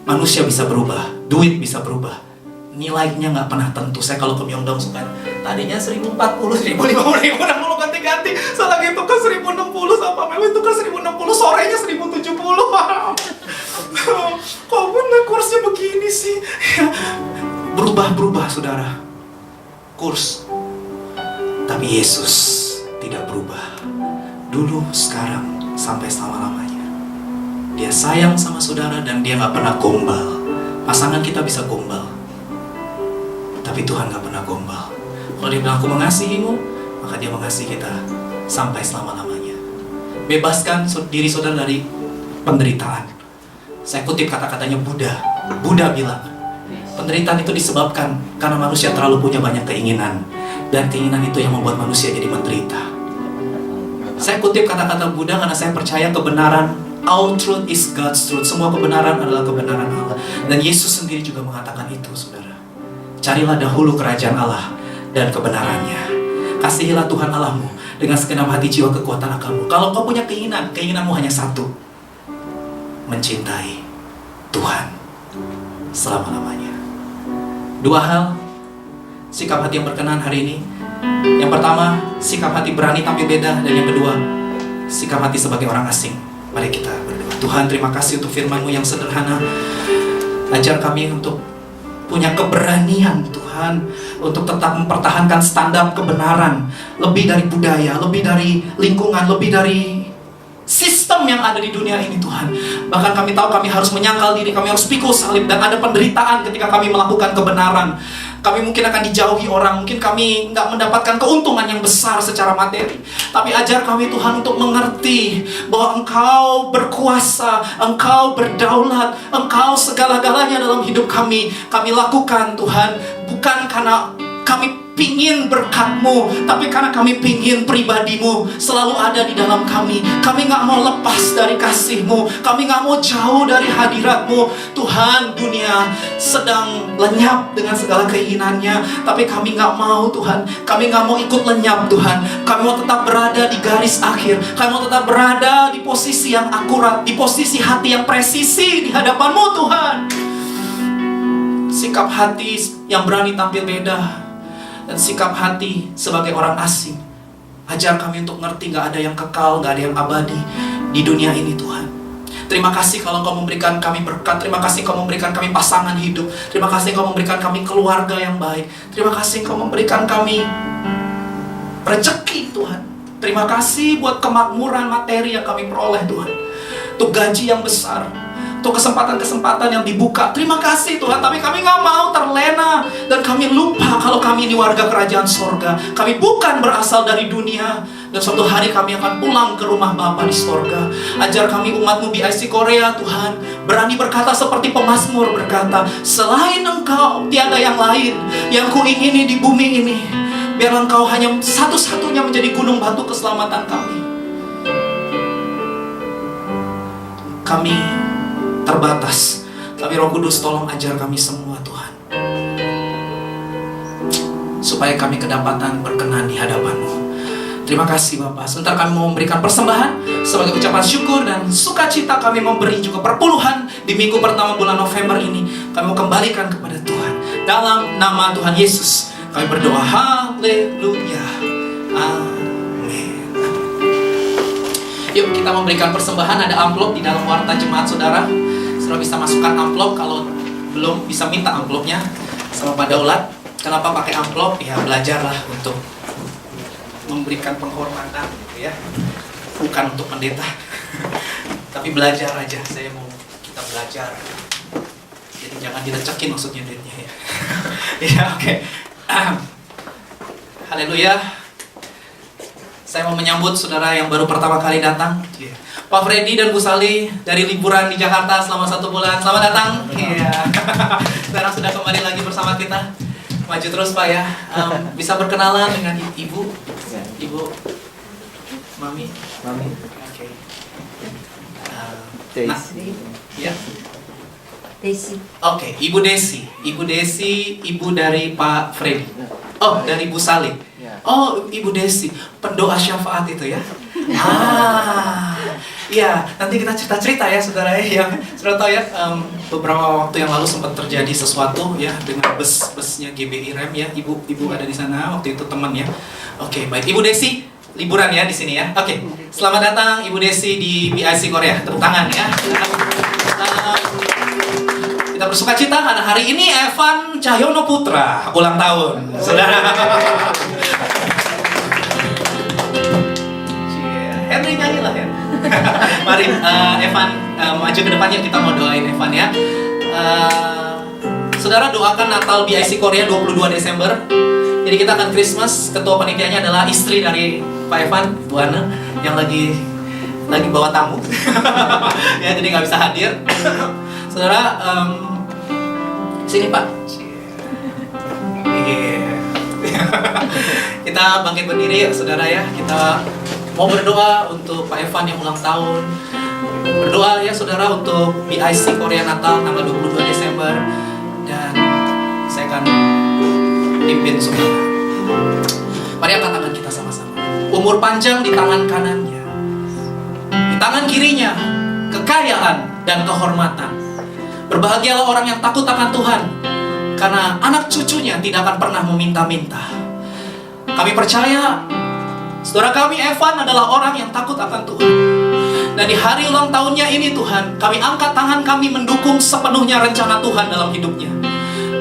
Manusia bisa berubah, duit bisa berubah. Nilainya nggak pernah tentu. Saya kalau ke Myeongdong suka, tadinya 1040, 1050, 1060 ganti-ganti. Salah gitu ke 1060 sama Mel itu ke 1060, sorenya 1070. Kok bener kursnya begini sih? Berubah-berubah saudara, kurs. Tapi Yesus tidak berubah. Dulu, sekarang, sampai selama-lamanya. Dia sayang sama saudara dan dia gak pernah gombal. Pasangan kita bisa gombal, tapi Tuhan gak pernah gombal. Kalau dia bilang aku mengasihimu, maka dia mengasihi kita sampai selama-lamanya. Bebaskan diri saudara dari penderitaan. Saya kutip kata-katanya Buddha. Buddha bilang, penderitaan itu disebabkan karena manusia terlalu punya banyak keinginan. Dan keinginan itu yang membuat manusia jadi menderita. Saya kutip kata-kata Buddha karena saya percaya kebenaran, all truth is God's truth. Semua kebenaran adalah kebenaran Allah. Dan Yesus sendiri juga mengatakan itu, saudara. Carilah dahulu kerajaan Allah dan kebenarannya. Kasihilah Tuhan Allahmu dengan segenap hati, jiwa, kekuatan akalmu. Kalau kau punya keinginan, keinginanmu hanya satu. Mencintai Tuhan selama-lamanya. Dua hal sikap hati yang berkenan hari ini. Yang pertama, sikap hati berani tapi beda. Dan yang kedua, sikap hati sebagai orang asing. Mari kita berdoa. Tuhan, terima kasih untuk firman-Mu yang sederhana. Ajar kami untuk punya keberanian Tuhan, untuk tetap mempertahankan standar kebenaran, lebih dari budaya, lebih dari lingkungan, lebih dari sistem yang ada di dunia ini Tuhan. Bahkan kami tahu kami harus menyangkal diri, kami harus pikul salib, dan ada penderitaan ketika kami melakukan kebenaran. Kami mungkin akan dijauhi orang, mungkin kami nggak mendapatkan keuntungan yang besar secara materi. Tapi ajar kami Tuhan untuk mengerti bahwa Engkau berkuasa, Engkau berdaulat, Engkau segala-galanya dalam hidup kami. Kami lakukan Tuhan, bukan karena kami pingin berkat-Mu, tapi karena kami pingin pribadi-Mu selalu ada di dalam kami. Kami gak mau lepas dari kasih-Mu, kami gak mau jauh dari hadirat-Mu. Tuhan, dunia sedang lenyap dengan segala keinginannya, tapi kami gak mau Tuhan. Kami gak mau ikut lenyap Tuhan. Kami mau tetap berada di garis akhir. Kami mau tetap berada di posisi yang akurat, di posisi hati yang presisi di hadapan-Mu Tuhan. sikap hati yang berani tampil beda, dan sikap hati sebagai orang asing. Ajar kami untuk ngerti gak ada yang kekal, gak ada yang abadi di dunia ini Tuhan. Terima kasih kalau Engkau memberikan kami berkat. Terima kasih Engkau memberikan kami pasangan hidup. Terima kasih Engkau memberikan kami keluarga yang baik. Terima kasih Engkau memberikan kami rezeki Tuhan. Terima kasih buat kemakmuran materi yang kami peroleh Tuhan, untuk gaji yang besar, untuk kesempatan-kesempatan yang dibuka. Terima kasih Tuhan. Tapi kami gak mau terlena, dan kami lupa kalau kami ini warga kerajaan sorga. Kami bukan berasal dari dunia, dan suatu hari kami akan pulang ke rumah Bapa di sorga. Ajar kami umat-Mu BIC Korea Tuhan, berani berkata seperti pemazmur berkata, selain Engkau tiada yang lain yang kuingini di bumi ini. Biar Engkau hanya satu-satunya menjadi gunung batu keselamatan kami. Kami terbatas, tapi Roh Kudus tolong ajar kami semua Tuhan, supaya kami kedapatan berkenan di hadapan-Mu. Terima kasih Bapak. Sebentar kami mau memberikan persembahan sebagai ucapan syukur dan sukacita kami memberi juga perpuluhan di minggu pertama bulan November ini. Kami mau kembalikan kepada Tuhan. Dalam nama Tuhan Yesus kami berdoa. Haleluya. Amin. Yuk kita memberikan persembahan. Ada amplop di dalam warta jemaat saudara. Saudara bisa masukkan amplop. Kalau belum bisa minta amplopnya sama Pak Daulat. Kenapa pakai amplop? Ya belajarlah untuk memberikan penghormatan gitu ya, bukan untuk pendeta. Tapi belajar aja, saya mau kita belajar. Jadi jangan dilecekin maksudnya duitnya ya. Ya oke. Haleluya. Saya mau menyambut saudara yang baru pertama kali datang. Pak Freddy dan Bu Sali dari liburan di Jakarta selama 1 bulan. Selamat datang. Iya. Sekarang sudah kembali lagi bersama kita. Maju terus Pak ya. Bisa berkenalan dengan Ibu. Ibu, Mami. Oke. Desi. Ya. Desi. Oke, Ibu Desi. Ibu Desi, ibu dari Pak Freddy. Oh, dari Bu Sali. Oh, Ibu Desi, pendoa syafaat itu ya. Iya, nanti kita cerita-cerita ya saudara ya. Yang saudara tahu ya, beberapa waktu yang lalu sempat terjadi sesuatu ya dengan busnya GBI Rem ya. Ibu ada di sana waktu itu teman ya. Oke, baik. Ibu Desi liburan ya di sini ya. Oke, selamat datang Ibu Desi di BIC Korea. Tepuk tangan ya. Kita bersuka cita karena hari ini Evan Cahyono Putra ulang tahun, saudara. Henry nyanyi lah ya. Mari Evan maju ke depannya, kita mau doain Evan ya. Saudara doakan Natal BIC Korea 22 Desember. Jadi kita akan Christmas. Ketua panitianya adalah istri dari Pak Evan, Bu Ana, yang lagi bawa tamu. Ya, jadi nggak bisa hadir. Saudara, sini Pak. Kita bangkit berdiri, saudara ya. Kita mau berdoa untuk Pak Evan yang ulang tahun. Berdoa ya saudara untuk BIC Korea Natal tanggal 22 Desember. Dan saya akan pimpin saudara. Mari angkat tangan kita sama-sama. Umur panjang di tangan kanannya, di tangan kirinya kekayaan dan kehormatan. Berbahagialah orang yang takut akan Tuhan, karena anak cucunya tidak akan pernah meminta-minta. Kami percaya saudara kami Evan adalah orang yang takut akan Tuhan. Dan di hari ulang tahunnya ini Tuhan, kami angkat tangan kami mendukung sepenuhnya rencana Tuhan dalam hidupnya.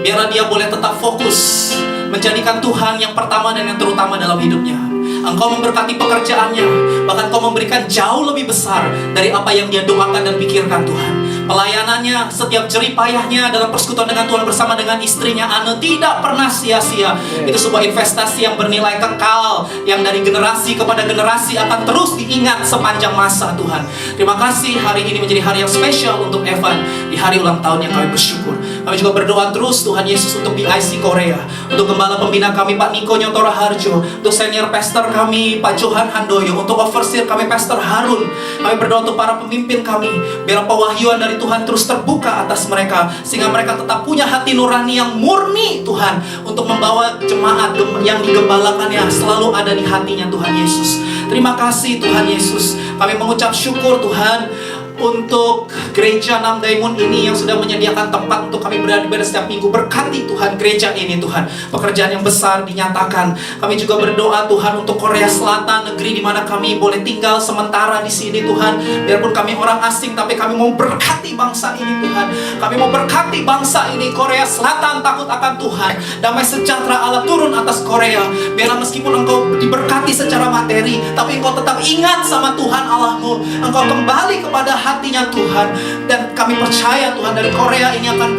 Biarlah dia boleh tetap fokus menjadikan Tuhan yang pertama dan yang terutama dalam hidupnya. Engkau memberkati pekerjaannya, bahkan Kau memberikan jauh lebih besar dari apa yang dia doakan dan pikirkan Tuhan. Pelayanannya, setiap jerih payahnya dalam persekutuan dengan Tuhan bersama dengan istrinya Anne tidak pernah sia-sia. Itu sebuah investasi yang bernilai kekal, yang dari generasi kepada generasi akan terus diingat sepanjang masa Tuhan. Terima kasih, hari ini menjadi hari yang spesial untuk Evan. Di hari ulang tahunnya kami bersyukur. Kami juga berdoa terus Tuhan Yesus untuk BIC Korea, untuk gembala pembina kami Pak Niko Nyotora Harjo, untuk senior pastor kami Pak Johan Handoyo, untuk overseer kami Pastor Harun. Kami berdoa untuk para pemimpin kami, biar pewahyuan dari Tuhan terus terbuka atas mereka, sehingga mereka tetap punya hati nurani yang murni Tuhan, untuk membawa jemaat yang digembalakannya selalu ada di hatinya Tuhan Yesus. Terima kasih Tuhan Yesus. Kami mengucap syukur Tuhan. untuk gereja Namdaemun ini yang sudah menyediakan tempat untuk kami beribadah setiap minggu. Berkati Tuhan gereja ini Tuhan. Pekerjaan yang besar dinyatakan. Kami juga berdoa Tuhan untuk Korea Selatan, negeri di mana kami boleh tinggal sementara di sini Tuhan. Biarpun kami orang asing, tapi kami mau berkati bangsa ini Tuhan. Kami mau berkati bangsa ini. Korea Selatan takut akan Tuhan. Damai sejahtera Allah turun atas Korea. Biarlah meskipun engkau diberkati secara materi, tapi engkau tetap ingat sama Tuhan Allahmu. Engkau kembali kepada hatinya Tuhan. Dan kami percaya Tuhan, dari Korea ini akan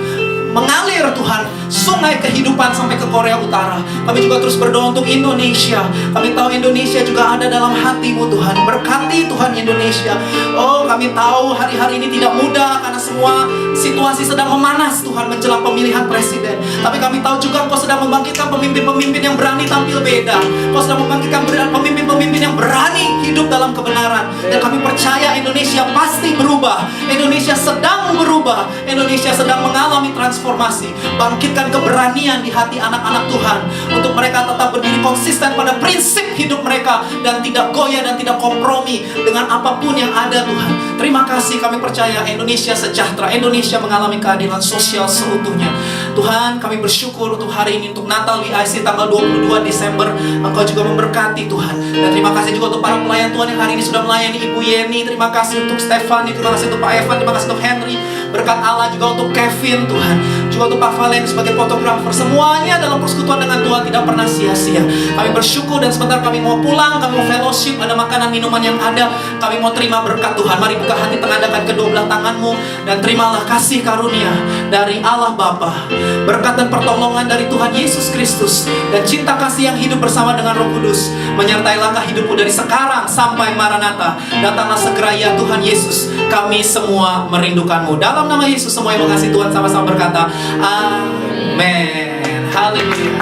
mengalir Tuhan sungai kehidupan sampai ke Korea Utara. Kami juga terus berdoa untuk Indonesia. Kami tahu Indonesia juga ada dalam hatimu Tuhan. Berkati Tuhan Indonesia. Oh, kami tahu hari-hari ini tidak mudah karena semua situasi sedang memanas Tuhan menjelang pemilihan presiden. Tapi kami tahu juga Engkau sedang membangkitkan pemimpin-pemimpin yang berani tampil beda. Engkau sedang membangkitkan pemimpin-pemimpin yang berani hidup dalam kebenaran. Dan kami percaya Indonesia pasti berubah. Indonesia sedang berubah. Indonesia sedang mengalami transformasi. Bangkitkan keberanian di hati anak-anak Tuhan untuk mereka tetap berdiri konsisten pada prinsip hidup mereka dan tidak goyah dan tidak kompromi dengan apapun yang ada Tuhan. Terima kasih, kami percaya Indonesia sejahtera. Indonesia mengalami keadilan sosial seutuhnya. Tuhan, kami bersyukur untuk hari ini, untuk Natal WIC tanggal 22 Desember. Engkau juga memberkati Tuhan. Dan terima kasih juga untuk para pelayan Tuhan yang hari ini sudah melayani Ibu Yeni. Terima kasih untuk Stefani, terima kasih untuk Pak Evan, terima kasih untuk Henry. Berkat Allah juga untuk Kevin Tuhan, juga untuk Pak Valen sebagai fotografer. Semuanya dalam persekutuan dengan Tuhan tidak pernah sia-sia. Kami bersyukur dan sebentar kami mau pulang, kami mau fellowship, ada makanan minuman yang ada. Kami mau terima berkat Tuhan. Mari buka hati, tengadahkan kedua belah tanganmu dan terimalah kasih karunia dari Allah Bapa, berkat dan pertolongan dari Tuhan Yesus Kristus, dan cinta kasih yang hidup bersama dengan Roh Kudus menyertai langkah hidupmu dari sekarang sampai Maranatha. Datanglah segera ya Tuhan Yesus. Kami semua merindukanmu. Dalam nama Yesus semua yang mengasihi Tuhan sama-sama berkata amin. Haleluya.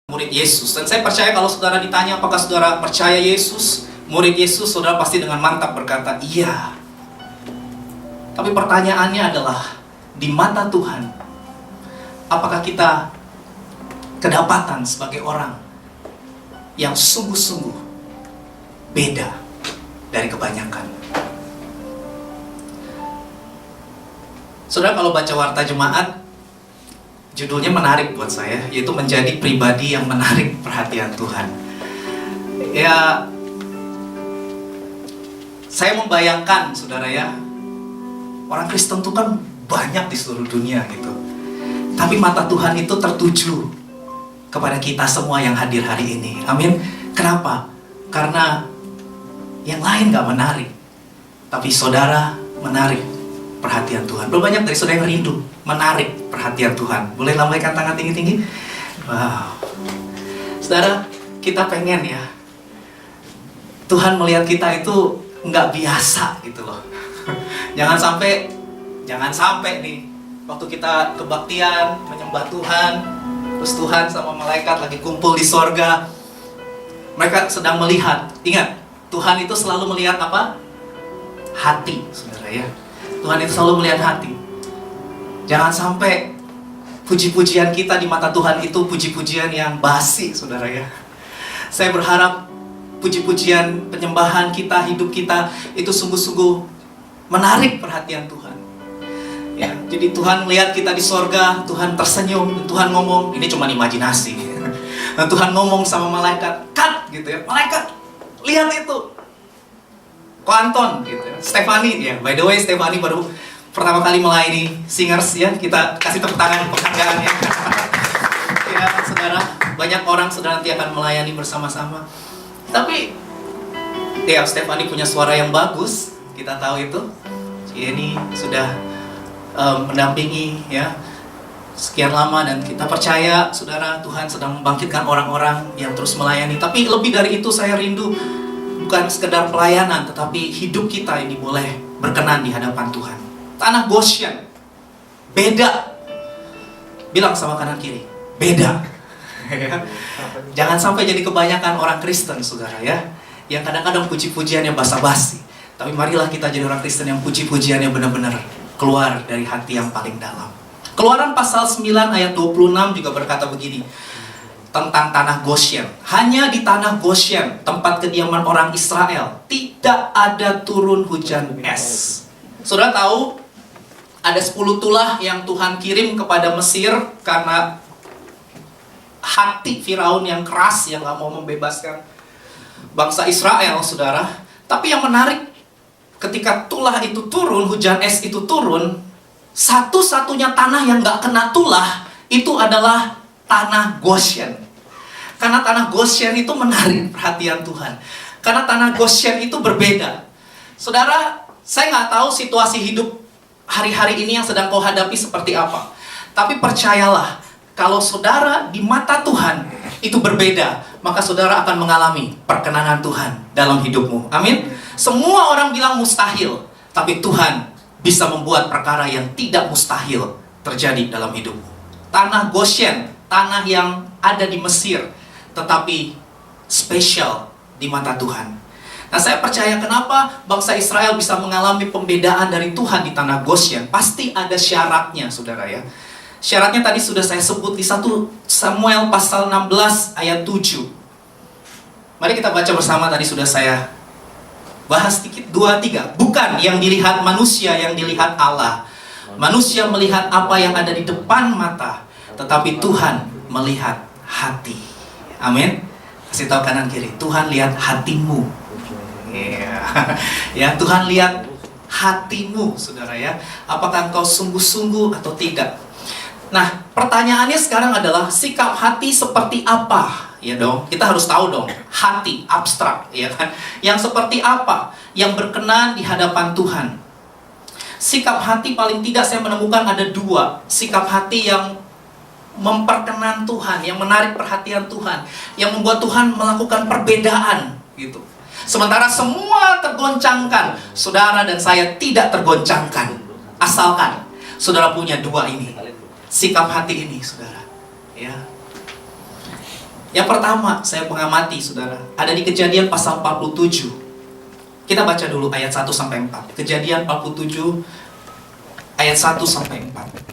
Murid Yesus. Dan saya percaya kalau saudara ditanya apakah saudara percaya Yesus, murid Yesus, saudara pasti dengan mantap berkata iya. Tapi pertanyaannya adalah, di mata Tuhan, apakah kita kedapatan sebagai orang yang sungguh-sungguh beda dari kebanyakan? Saudara, kalau baca Warta Jemaat, judulnya menarik buat saya, yaitu menjadi pribadi yang menarik perhatian Tuhan. Ya, saya membayangkan, saudara ya, orang Kristen itu kan banyak di seluruh dunia gitu. Tapi mata Tuhan itu tertuju kepada kita semua yang hadir hari ini. Amin. Kenapa? Karena yang lain gak menarik, tapi saudara menarik perhatian Tuhan. Belum banyak dari saudara yang rindu menarik perhatian Tuhan. Boleh lambaikan tangan tinggi-tinggi? Wow. Saudara, kita pengen ya Tuhan melihat kita itu nggak biasa gitu loh. Jangan sampai nih waktu kita kebaktian menyembah Tuhan, terus Tuhan sama malaikat lagi kumpul di sorga, mereka sedang melihat. Ingat, Tuhan itu selalu melihat apa? Hati, saudara ya. Tuhan itu selalu melihat hati. Jangan sampai puji-pujian kita di mata Tuhan itu puji-pujian yang basi, saudara ya. Saya berharap puji-pujian, penyembahan kita, hidup kita itu sungguh-sungguh menarik perhatian Tuhan. Ya, jadi Tuhan melihat kita di sorga, Tuhan tersenyum, dan Tuhan ngomong, ini cuma imajinasi. Dan Tuhan ngomong sama malaikat, cut gitu ya, malaikat, lihat itu. Ko Anton gitu ya, Stefani ya, by the way Stefani baru pertama kali melayani singers ya, kita kasih tepuk tangan penghargaan ya. Ya, saudara, banyak orang saudara nanti akan melayani bersama-sama. Tapi ya, Stefani punya suara yang bagus, kita tahu itu. Ini sudah mendampingi ya sekian lama, dan kita percaya saudara, Tuhan sedang membangkitkan orang-orang yang terus melayani. Tapi lebih dari itu, saya rindu bukan sekedar pelayanan, tetapi hidup kita ini boleh berkenan di hadapan Tuhan. Tanah Goshen beda. Bilang sama kanan kiri, beda. Jangan sampai jadi kebanyakan orang Kristen, saudara ya, yang kadang-kadang puji-pujiannya basa-basi. Tapi marilah kita jadi orang Kristen yang puji-pujiannya benar-benar keluar dari hati yang paling dalam. Keluaran pasal 9 ayat 26 juga berkata begini tentang tanah Goshen. Hanya di tanah Goshen, tempat kediaman orang Israel, tidak ada turun hujan es. Saudara tahu ada 10 tulah yang Tuhan kirim kepada Mesir karena hati Firaun yang keras, yang gak mau membebaskan bangsa Israel, saudara. Tapi yang menarik, ketika tulah itu turun, hujan es itu turun, satu-satunya tanah yang gak kena tulah itu adalah tanah Goshen. Karena tanah Goshen itu menarik perhatian Tuhan. Karena tanah Goshen itu berbeda. Saudara, saya nggak tahu situasi hidup hari-hari ini yang sedang kau hadapi seperti apa. Tapi percayalah, kalau saudara di mata Tuhan itu berbeda, maka saudara akan mengalami perkenanan Tuhan dalam hidupmu. Amin. Semua orang bilang mustahil, tapi Tuhan bisa membuat perkara yang tidak mustahil terjadi dalam hidupmu. Tanah Goshen, tanah yang ada di Mesir, tetapi spesial di mata Tuhan. Nah, saya percaya kenapa bangsa Israel bisa mengalami pembedaan dari Tuhan di tanah Goshen. Pasti ada syaratnya, saudara ya. Syaratnya tadi sudah saya sebut di 1 Samuel pasal 16 ayat 7. Mari kita baca bersama, tadi sudah saya bahas sedikit. 2-3. Bukan yang dilihat manusia, yang dilihat Allah. Manusia melihat apa yang ada di depan mata, tetapi Tuhan melihat hati. Amin. Kasih tahu kanan kiri, Tuhan lihat hatimu. Ya, Tuhan lihat hatimu, saudara ya. Apakah engkau sungguh-sungguh atau tidak? Nah, pertanyaannya sekarang adalah sikap hati seperti apa? Ya dong, kita harus tahu dong. Hati abstrak, ya kan? Yang seperti apa? Yang berkenan di hadapan Tuhan. Sikap hati paling tidak saya menemukan ada 2. Sikap hati yang memperkenan Tuhan, yang menarik perhatian Tuhan, yang membuat Tuhan melakukan perbedaan gitu. Sementara semua tergoncangkan, saudara dan saya tidak tergoncangkan. Asalkan saudara punya 2 ini, sikap hati ini, saudara. Ya. Yang pertama saya mengamati, saudara, ada di Kejadian pasal 47. Kita baca dulu ayat 1 sampai 4. Kejadian 47 ayat 1 sampai 4.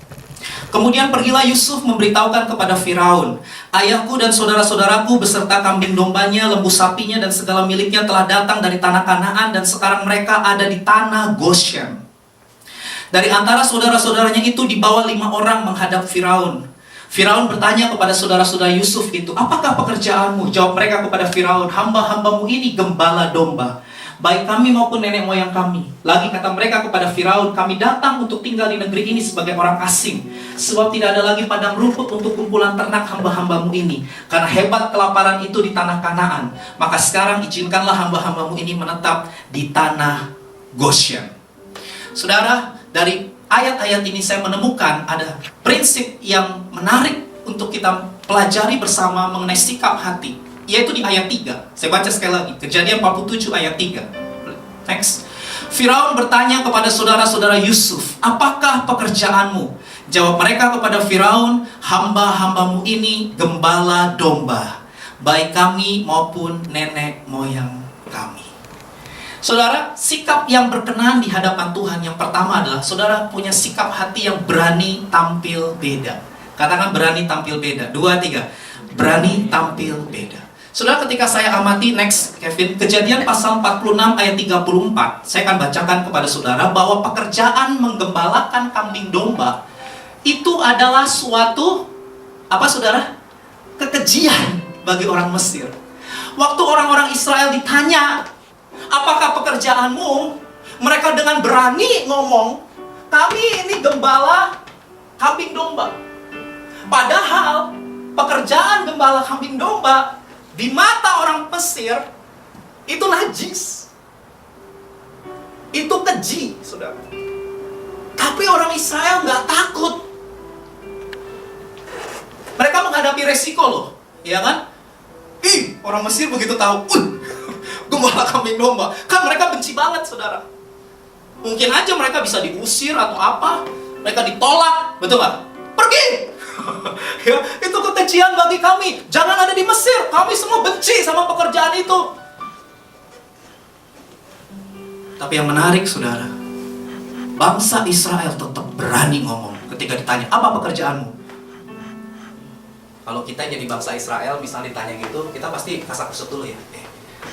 Kemudian pergilah Yusuf memberitahukan kepada Firaun, ayahku dan saudara-saudaraku beserta kambing dombanya, lembu sapinya dan segala miliknya telah datang dari tanah Kanaan dan sekarang mereka ada di tanah Goshen. Dari antara saudara-saudaranya itu dibawa 5 orang menghadap Firaun. Firaun bertanya kepada saudara-saudara Yusuf itu, apakah pekerjaanmu? Jawab mereka kepada Firaun, hamba-hambamu ini gembala domba, baik kami maupun nenek moyang kami. Lagi kata mereka kepada Firaun, kami datang untuk tinggal di negeri ini sebagai orang asing, sebab tidak ada lagi padang rumput untuk kumpulan ternak hamba-hambamu ini, karena hebat kelaparan itu di tanah Kanaan. Maka sekarang izinkanlah hamba-hambamu ini menetap di tanah Goshen. Saudara, dari ayat-ayat ini saya menemukan ada prinsip yang menarik untuk kita pelajari bersama mengenai sikap hati, yaitu di ayat 3. Saya baca sekali lagi, Kejadian 47 ayat 3. Next. Firaun bertanya kepada saudara-saudara Yusuf, apakah pekerjaanmu? Jawab mereka kepada Firaun, hamba-hambamu ini gembala domba, baik kami maupun nenek moyang kami. Saudara, sikap yang berkenan di hadapan Tuhan yang pertama adalah saudara punya sikap hati yang berani tampil beda. Katakan berani tampil beda. 2, 3. Berani tampil beda. Saudara, ketika saya amati, next Kevin, Kejadian pasal 46 ayat 34, saya akan bacakan kepada saudara bahwa pekerjaan menggembalakan kambing domba itu adalah suatu, apa saudara? Kekejian bagi orang Mesir. Waktu orang-orang Israel ditanya, apakah pekerjaanmu? Mereka dengan berani ngomong, kami ini gembala kambing domba. Padahal pekerjaan gembala kambing domba di mata orang Mesir itu najis, itu keji, saudara. Tapi orang Israel nggak takut. Mereka menghadapi resiko loh, ya kan? Orang Mesir begitu tahu, gembala kambing domba, kan mereka benci banget, saudara. Mungkin aja mereka bisa diusir atau apa, mereka ditolak, betul nggak? Pergi. Ya, itu kekejian bagi kami. Jangan ada di Mesir. Kami semua benci sama pekerjaan itu. Tapi yang menarik, saudara, Bangsa Israel tetap berani ngomong ketika ditanya, apa pekerjaanmu? Kalau kita jadi bangsa Israel, misalnya ditanya gitu, kita pasti kasak-kusuk dulu ya.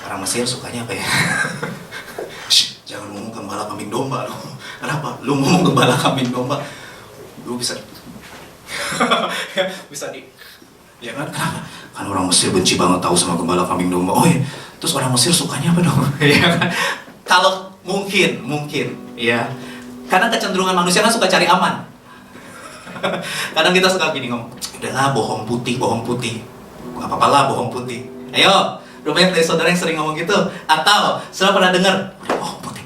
Orang Mesir sukanya apa ya? Shh, jangan ngomong gembala kambing domba loh. Kenapa? Lu ngomong gembala kambing domba, lu bisa bisa ya kan? Kenapa? Kan orang Mesir benci banget tahu sama gembala kambing domba. Oh iya, terus orang Mesir sukanya apa dong? Ya kan? Kalau mungkin ya. Karena kecenderungan manusia kan suka cari aman. Kadang kita suka gini ngomong, udahlah bohong putih. Gak apa-apa lah bohong putih. Ayo, udah banyak dari saudara yang sering ngomong gitu. Atau, sudah pernah dengar, bohong putih.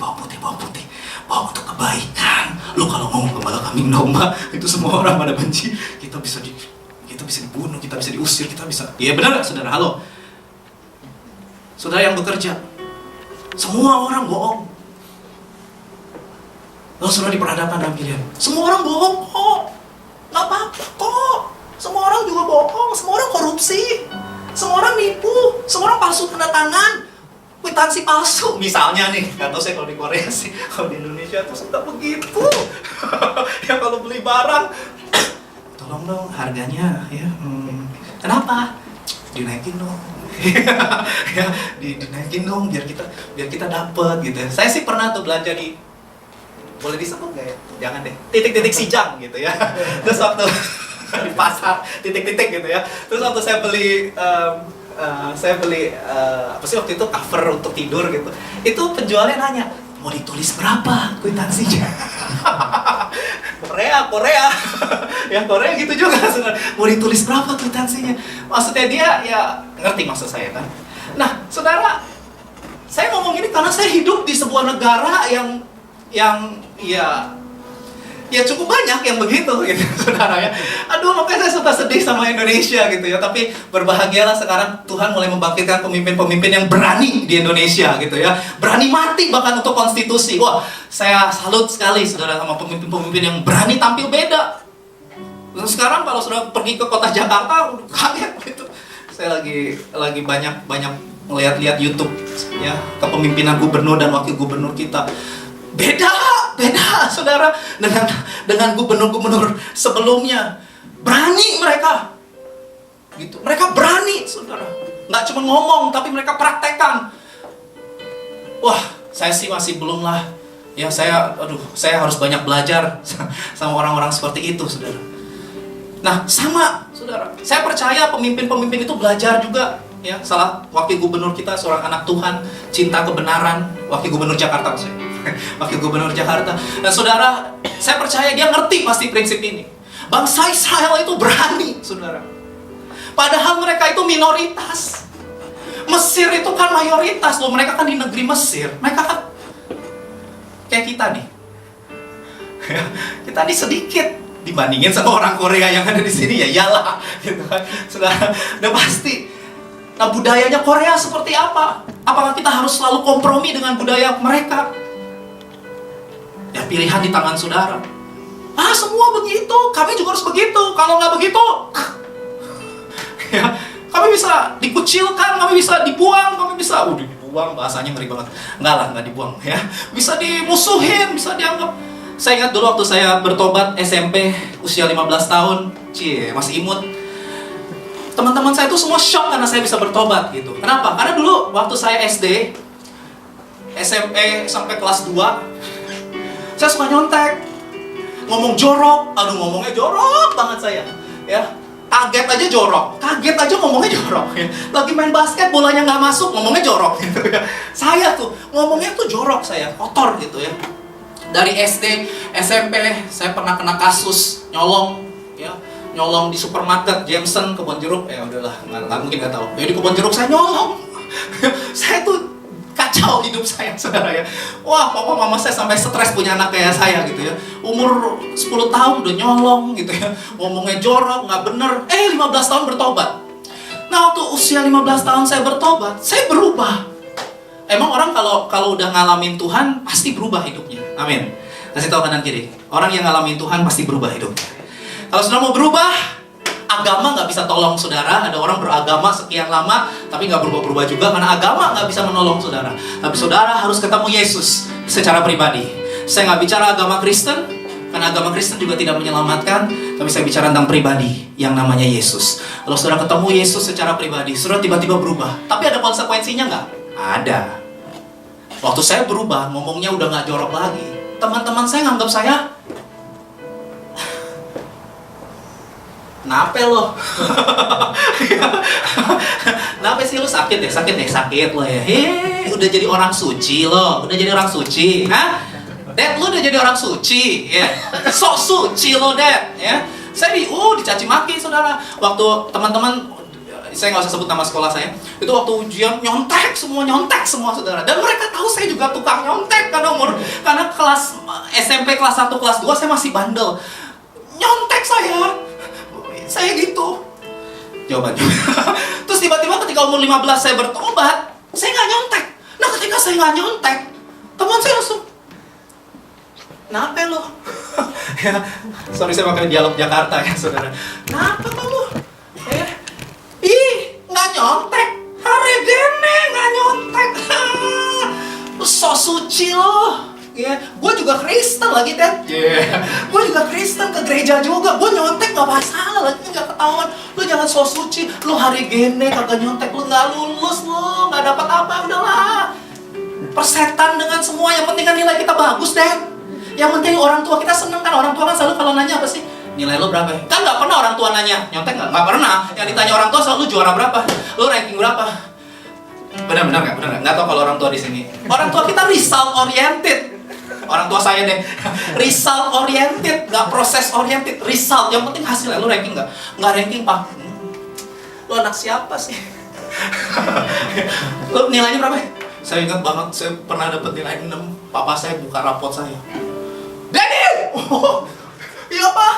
Bohong untuk kebaikan. Lu kalau ngomong gembala kambing domba, itu semua orang pada benci. Kita bisa dibunuh, kita bisa diusir, kita bisa. Iya benar gak saudara? Halo. Saudara yang bekerja, semua orang bohong. Lalu saudara diperhadapkan dalam pilihan, semua orang bohong kok. Gak apa-apa kok. Semua orang juga bohong, semua orang korupsi, semua orang nipu, semua orang palsu tanda tangan, kwitansi palsu. Misalnya nih, gak tau saya kalau di Korea sih, kalau di Indonesia tuh sudah begitu. Ya kalau beli barang, tolong dong harganya ya. Kenapa? Dinaikin dong. Ya, dinaikin dong biar kita dapet gitu. Saya sih pernah tuh belanja di, boleh disebut nggak ya? Jangan deh. Titik-titik Sijang gitu ya. Terus waktu di pasar titik-titik gitu ya. Terus waktu saya beli apa sih waktu itu cover untuk tidur gitu. Itu penjualnya nanya, mau ditulis berapa kwitansinya? Korea. Ya Korea gitu juga sebenarnya. Mau ditulis berapa kwitansinya? Maksudnya dia ya ngerti maksud saya kan. Nah, saudara, saya ngomong ini karena saya hidup di sebuah negara yang ya cukup banyak yang begitu gitu saudara ya. Aduh, makanya saya suka sedih sama Indonesia gitu ya. Tapi berbahagialah sekarang Tuhan mulai membangkitkan pemimpin-pemimpin yang berani di Indonesia gitu ya. Berani mati bahkan untuk konstitusi. Wah, saya salut sekali saudara sama pemimpin-pemimpin yang berani tampil beda. Dan sekarang kalau saudara pergi ke kota Jakarta, kaget gitu. Saya lagi banyak melihat YouTube ya, kepemimpinan gubernur dan wakil gubernur kita. Beda saudara dengan gubernur-gubernur sebelumnya. Berani mereka gitu, mereka berani saudara, nggak cuma ngomong tapi mereka praktekkan. Wah, saya sih masih belum lah ya. Saya harus banyak belajar sama orang-orang seperti itu saudara. Nah sama saudara, saya percaya pemimpin-pemimpin itu belajar juga ya. Salah wakil gubernur kita seorang anak Tuhan, cinta kebenaran, wakil gubernur Jakarta maksudnya. Wakil gubernur Jakarta. Dan saudara, saya percaya dia ngerti pasti prinsip ini. Bangsa Israel itu berani, saudara. Padahal mereka itu minoritas. Mesir itu kan mayoritas loh. Mereka kan di negeri Mesir. Mereka kan kayak kita nih. Kita nih sedikit dibandingin sama orang Korea yang ada di sini, ya iyalah, gitu kan. Saudara, udah pasti. Nah, budayanya Korea seperti apa? Apakah kita harus selalu kompromi dengan budaya mereka? Ya pilihan di tangan saudara. Semua begitu, kami juga harus begitu. Kalau nggak begitu, ya, kami bisa dikucilkan, kami bisa dibuang, dibuang bahasanya ngeri banget. Nggak dibuang ya. Bisa dimusuhin, bisa dianggap. Saya ingat dulu waktu saya bertobat SMP, usia 15 tahun, masih imut. Teman-teman saya tuh semua shock karena saya bisa bertobat gitu. Kenapa? Karena dulu waktu saya SD, SMP sampai kelas 2, saya suka nyontek, ngomong jorok. Aduh, ngomongnya jorok banget saya ya. Kaget aja jorok, kaget aja ngomongnya jorok ya. Lagi main basket, bolanya nggak masuk, ngomongnya jorok gitu ya. Saya tuh ngomongnya tuh jorok, saya kotor gitu ya. Dari SD, SMP, saya pernah kena kasus nyolong ya. Nyolong di supermarket Jameson, Kebon Jeruk. Ya udahlah, nggak mungkin nggak tahu. Ya di Kebon Jeruk saya nyolong. Saya tuh kacau hidup saya saudara ya. Wah, papa mama saya sampai stres punya anak kayak saya gitu ya. Umur 10 tahun udah nyolong gitu ya. Ngomongnya jorok, nggak bener. 15 tahun bertobat. Nah, waktu usia 15 tahun saya bertobat, saya berubah. Emang orang kalau udah ngalamin Tuhan pasti berubah hidupnya. Amin. Kasih tahu kanan kiri. Orang yang ngalamin Tuhan pasti berubah hidupnya. Kalau saudara mau berubah, agama nggak bisa tolong saudara. Ada orang beragama sekian lama tapi nggak berubah-berubah juga karena agama nggak bisa menolong saudara. Tapi saudara harus ketemu Yesus secara pribadi. Saya nggak bicara agama Kristen, karena agama Kristen juga tidak menyelamatkan. Tapi saya bicara tentang pribadi yang namanya Yesus. Kalau saudara ketemu Yesus secara pribadi, saudara tiba-tiba berubah. Tapi ada konsekuensinya nggak? Ada. Waktu saya berubah, ngomongnya udah nggak jorok lagi. Teman-teman saya nganggap saya, nape lo? Nape sih lo sakit lo ya? Udah jadi orang suci lo, udah jadi orang suci, hah? Dad, lu udah jadi orang suci, ya? Sok suci lo, Dad, ya? Saya dicaci maki, saudara. Waktu teman-teman, saya nggak usah sebut nama sekolah saya, itu waktu ujian nyontek semua, saudara. Dan mereka tahu saya juga tukang nyontek karena kelas SMP kelas 1, kelas 2 saya masih bandel. Nyontek saya gitu. Jawabannya. Terus tiba-tiba ketika umur 15 saya bertobat, saya nggak nyontek. Nah ketika saya nggak nyontek, teman saya langsung, "Nape lo?" Ya, sorry saya pakai dialog Jakarta ya saudara. "Nape lo? Nggak nyontek. Hari gini nggak nyontek. So suci lo." Ya, gue juga Kristen lagi, Dad. Gue juga Kristen, ke gereja juga. Gue nyontek gak masalah, lagi gak ketahuan. Lu jangan so suci. Lu hari gini kagak nyontek, lu gak lulus, lu gak dapat apa, udahlah. Persetan dengan semua, yang penting kan nilai kita bagus, Dad. Yang penting orang tua kita seneng kan. Orang tua kan selalu kalau nanya apa sih? Nilai lu berapa? Kan gak pernah orang tua nanya, nyontek gak? Gak pernah. Yang ditanya orang tua selalu, lu juara berapa? Lu ranking berapa? Benar gak? Nggak tahu kalau orang tua di sini. Orang tua kita result oriented. Orang tua saya deh, result oriented, nggak proses oriented, result. Yang penting hasilnya. Lu ranking nggak? Nggak ranking, Pak. Lu anak siapa sih? Lu nilainya berapa? Saya ingat banget, saya pernah dapat nilai 6. Papa saya buka rapot saya. "Daddy!" "Oh, iya, Pak."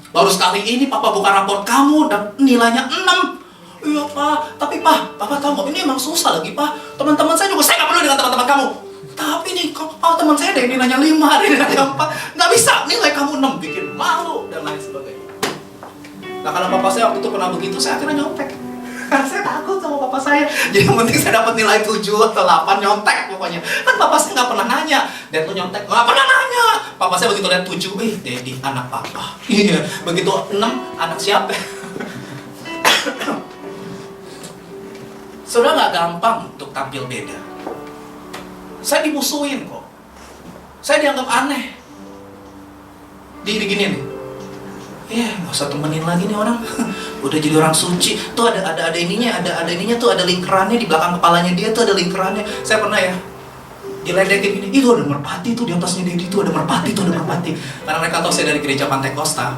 "Baru sekali ini Papa buka raport kamu dan nilainya 6. "Iya, Pak. Tapi Pak, Papa tahu nggak, ini emang susah lagi, Pak. Teman-teman saya juga, saya nggak perlu dengan teman-teman kamu. Tapi nih, teman saya ada yang nilainya 5, ada yang nilainya 4. Nggak bisa, nilai kamu 6, bikin malu, dan lain sebagainya." Nah, karena papa saya waktu itu pernah begitu, saya akhirnya nyontek. Karena saya takut sama papa saya. Jadi yang penting saya dapat nilai 7 atau 8, nyontek pokoknya. Kan papa saya nggak pernah nanya, "Dad, lu nyontek?" Nggak pernah nanya. Papa saya begitu lihat 7, Daddy, anak papa. Iya, begitu 6, anak siapa? Saudara nggak gampang untuk tampil beda. Saya dimusuhin kok. Saya dianggap aneh. Digini nih. Nggak usah temenin lagi nih orang. Udah jadi orang suci. Tuh ada ininya, ada ininya tuh, ada lingkarannya di belakang kepalanya dia tuh, ada lingkarannya. Saya pernah ya diledekin gini. Itu ada merpati tuh di atasnya Dedi tuh, ada merpati. Karena mereka tahu saya dari gereja Pantai Costa.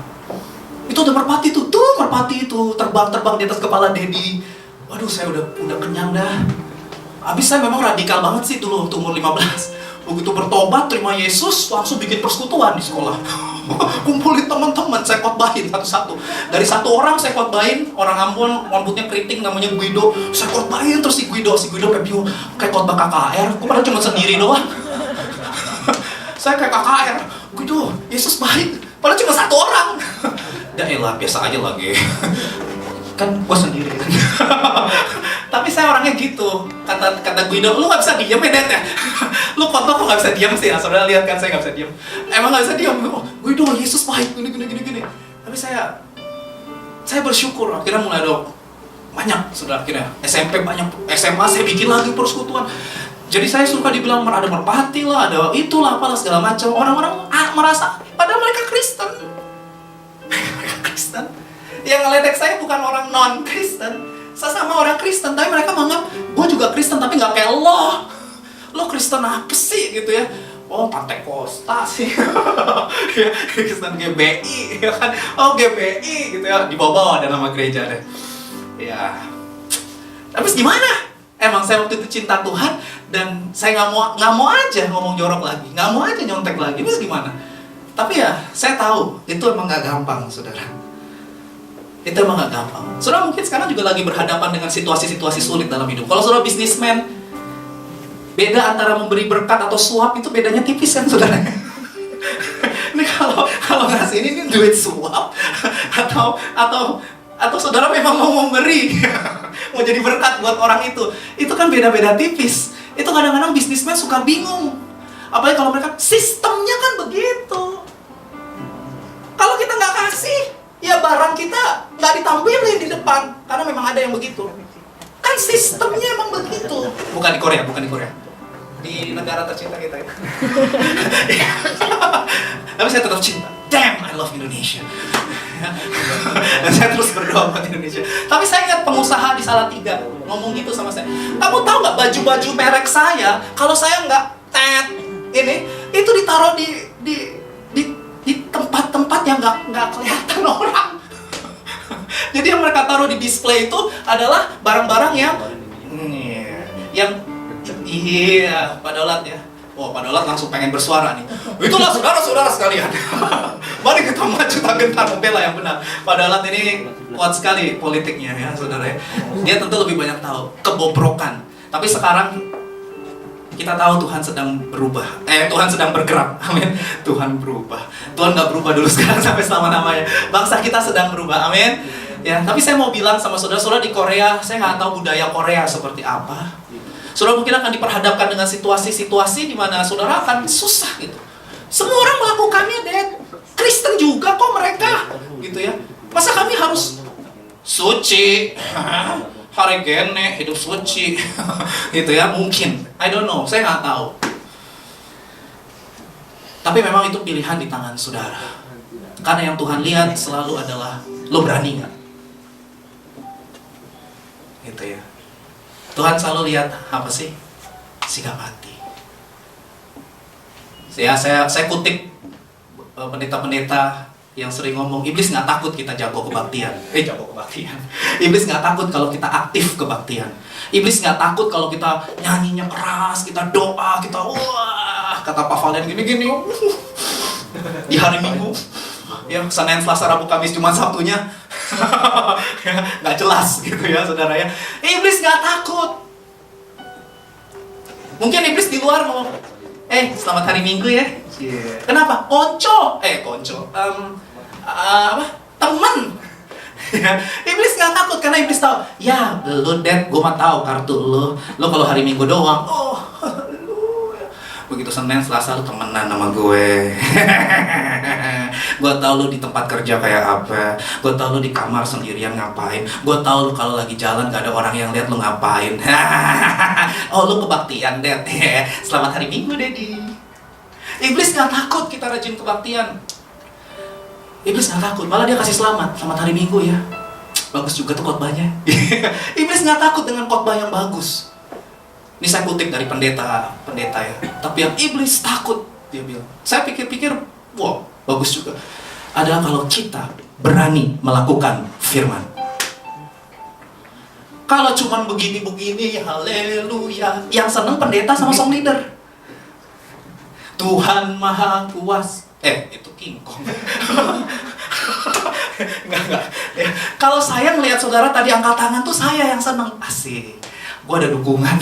Itu ada merpati tuh, merpati itu terbang di atas kepala Dedi. Waduh, saya udah kenyang dah. Habis saya memang radikal banget sih dulu waktu umur 15. Begitu bertobat, terima Yesus, langsung bikin persekutuan di sekolah. Kumpulin teman-teman, saya khotbahin satu-satu. Dari satu orang saya khotbahin, orang Ambon, rambutnya keriting, namanya Guido. Saya khotbahin terus si Guido kayak bingung, kayak khotbah KKR. Kok padahal cuma sendiri doang. Saya kayak KKR, Guido, Yesus baik. Padahal cuma satu orang. Yaelah, biasa aja lagi. Kan gue sendiri kan. Tapi saya orangnya gitu. Kata Guido, "Lu gak bisa diem ya, Dad ya?" "Lu khotbah kok gak bisa diem sih?" Nah, saudara lihat kan saya gak bisa diem. Emang gak bisa diem. "Oh, Guido, Yesus baik, gini." Tapi saya bersyukur. Akhirnya mulai ada banyak, saudara. Akhirnya SMP banyak, SMA saya bikin lagi persekutuan. Jadi saya suka dibilang ada merpati lah, ada itulah, apalah segala macam. Orang-orang merasa, padahal mereka Kristen. Mereka Kristen. Yang ngeledek saya bukan orang non-Kristen, sesama orang Kristen, tapi mereka menganggap gue juga Kristen tapi nggak kayak lo Kristen apa sih gitu ya? Oh, Pantai Costa sih. Ya, Kristen GBI ya kan? Oh, GBI gitu ya, di bawah ada nama gereja deh. Ya, tapi gimana? Emang saya waktu itu cinta Tuhan dan saya nggak mau aja ngomong jorok lagi, nggak mau aja nyontek lagi. Terus gimana? Tapi ya saya tahu itu emang nggak gampang, saudara. Itu emang gak gampang. Saudara mungkin sekarang juga lagi berhadapan dengan situasi-situasi sulit dalam hidup. Kalau saudara bisnismen, beda antara memberi berkat atau suap itu bedanya tipis kan, saudara? Ini kalau ngasih ini duit suap atau saudara memang mau memberi, mau jadi berkat buat orang itu kan beda-beda tipis. Itu kadang-kadang bisnismen suka bingung. Apalagi kalau mereka, sistemnya kan begitu. Kalau kita nggak kasih, ya barang kita nggak ditampilin di depan. Karena memang ada yang begitu. Kan sistemnya emang begitu. Bukan di Korea, bukan di Korea. Di negara tercinta kita ya. Tapi saya tetap cinta. Damn, I love Indonesia. Dan saya terus berdoa buat Indonesia. Tapi saya ingat pengusaha di Salatiga ngomong gitu sama saya. Kamu tahu nggak baju-baju merek saya, kalau saya nggak ini, itu ditaruh di tempat-tempat yang nggak kelihatan orang. Jadi yang mereka taruh di display itu adalah barang-barang yang Pak Daulat ya. Oh, Pak Daulat langsung pengen bersuara nih. Itulah saudara-saudara sekalian. Mari kita maju gentar membela yang benar. Pak Daulat ini kuat sekali politiknya ya, saudara ya. Dia tentu lebih banyak tahu kebobrokan. Tapi sekarang kita tahu Tuhan sedang berubah. Tuhan sedang bergerak. Amin. Tuhan berubah. Tuhan nggak berubah dulu sekarang sampai selama-lamanya. Bangsa kita sedang berubah. Amin. Ya, tapi saya mau bilang sama saudara-saudara di Korea, saya nggak tahu budaya Korea seperti apa. Saudara mungkin akan diperhadapkan dengan situasi-situasi di mana saudara akan susah gitu. Semua orang melakukannya, Dad. Kristen juga kok mereka, gitu ya. Masa kami harus suci, hari gene, hidup suci, gitu ya? Mungkin, I don't know, saya nggak tahu. Tapi memang itu pilihan di tangan saudara. Karena yang Tuhan lihat selalu adalah, lo berani nggak? Gitu ya. Tuhan selalu lihat apa sih? Sikap hati. Saya kutip pendeta-pendeta yang sering ngomong, iblis nggak takut kita jago kebaktian. Iblis nggak takut kalau kita aktif kebaktian. Iblis nggak takut kalau kita nyanyinya keras, kita doa, kita wah, kata Pak Valen gini-gini. Di hari Minggu, ya Senin, Selasa, Rabu, Kamis, Jumat, Sabtunya nggak jelas gitu ya saudara ya. Iblis nggak takut. Mungkin iblis di luar ngomong, selamat hari Minggu ya. Kenapa? Konco. Temen. Iblis nggak takut karena iblis tahu. Ya, lu Dad, gue mah tahu kartu lu. Lu kalau hari Minggu doang. Oh, haleluya. Begitu Senin, Selasa lu temenan sama gue. Gue tahu lu di tempat kerja kayak apa. Gue tahu lu di kamar sendirian ngapain. Gue tahu lu kalau lagi jalan gak ada orang yang lihat lu ngapain. Oh, lu kebaktian, Dad. Selamat hari Minggu, Daddy. Iblis gak takut kita rajin kebaktian. Iblis gak takut, malah dia kasih selamat hari Minggu ya. Bagus juga tuh khotbahnya. Iblis gak takut dengan khotbah yang bagus. Ini saya kutip dari pendeta ya. Tapi yang iblis takut, dia bilang. Saya pikir-pikir, wow, bagus juga. Adalah kalau kita berani melakukan firman. Kalau cuman begini-begini, haleluya. Yang seneng pendeta sama song leader. Tuhan Maha Kuasa. Itu King Kong. Enggak. Ya. Kalau saya melihat saudara tadi angkat tangan tuh saya yang seneng. Asik. Gue ada dukungan.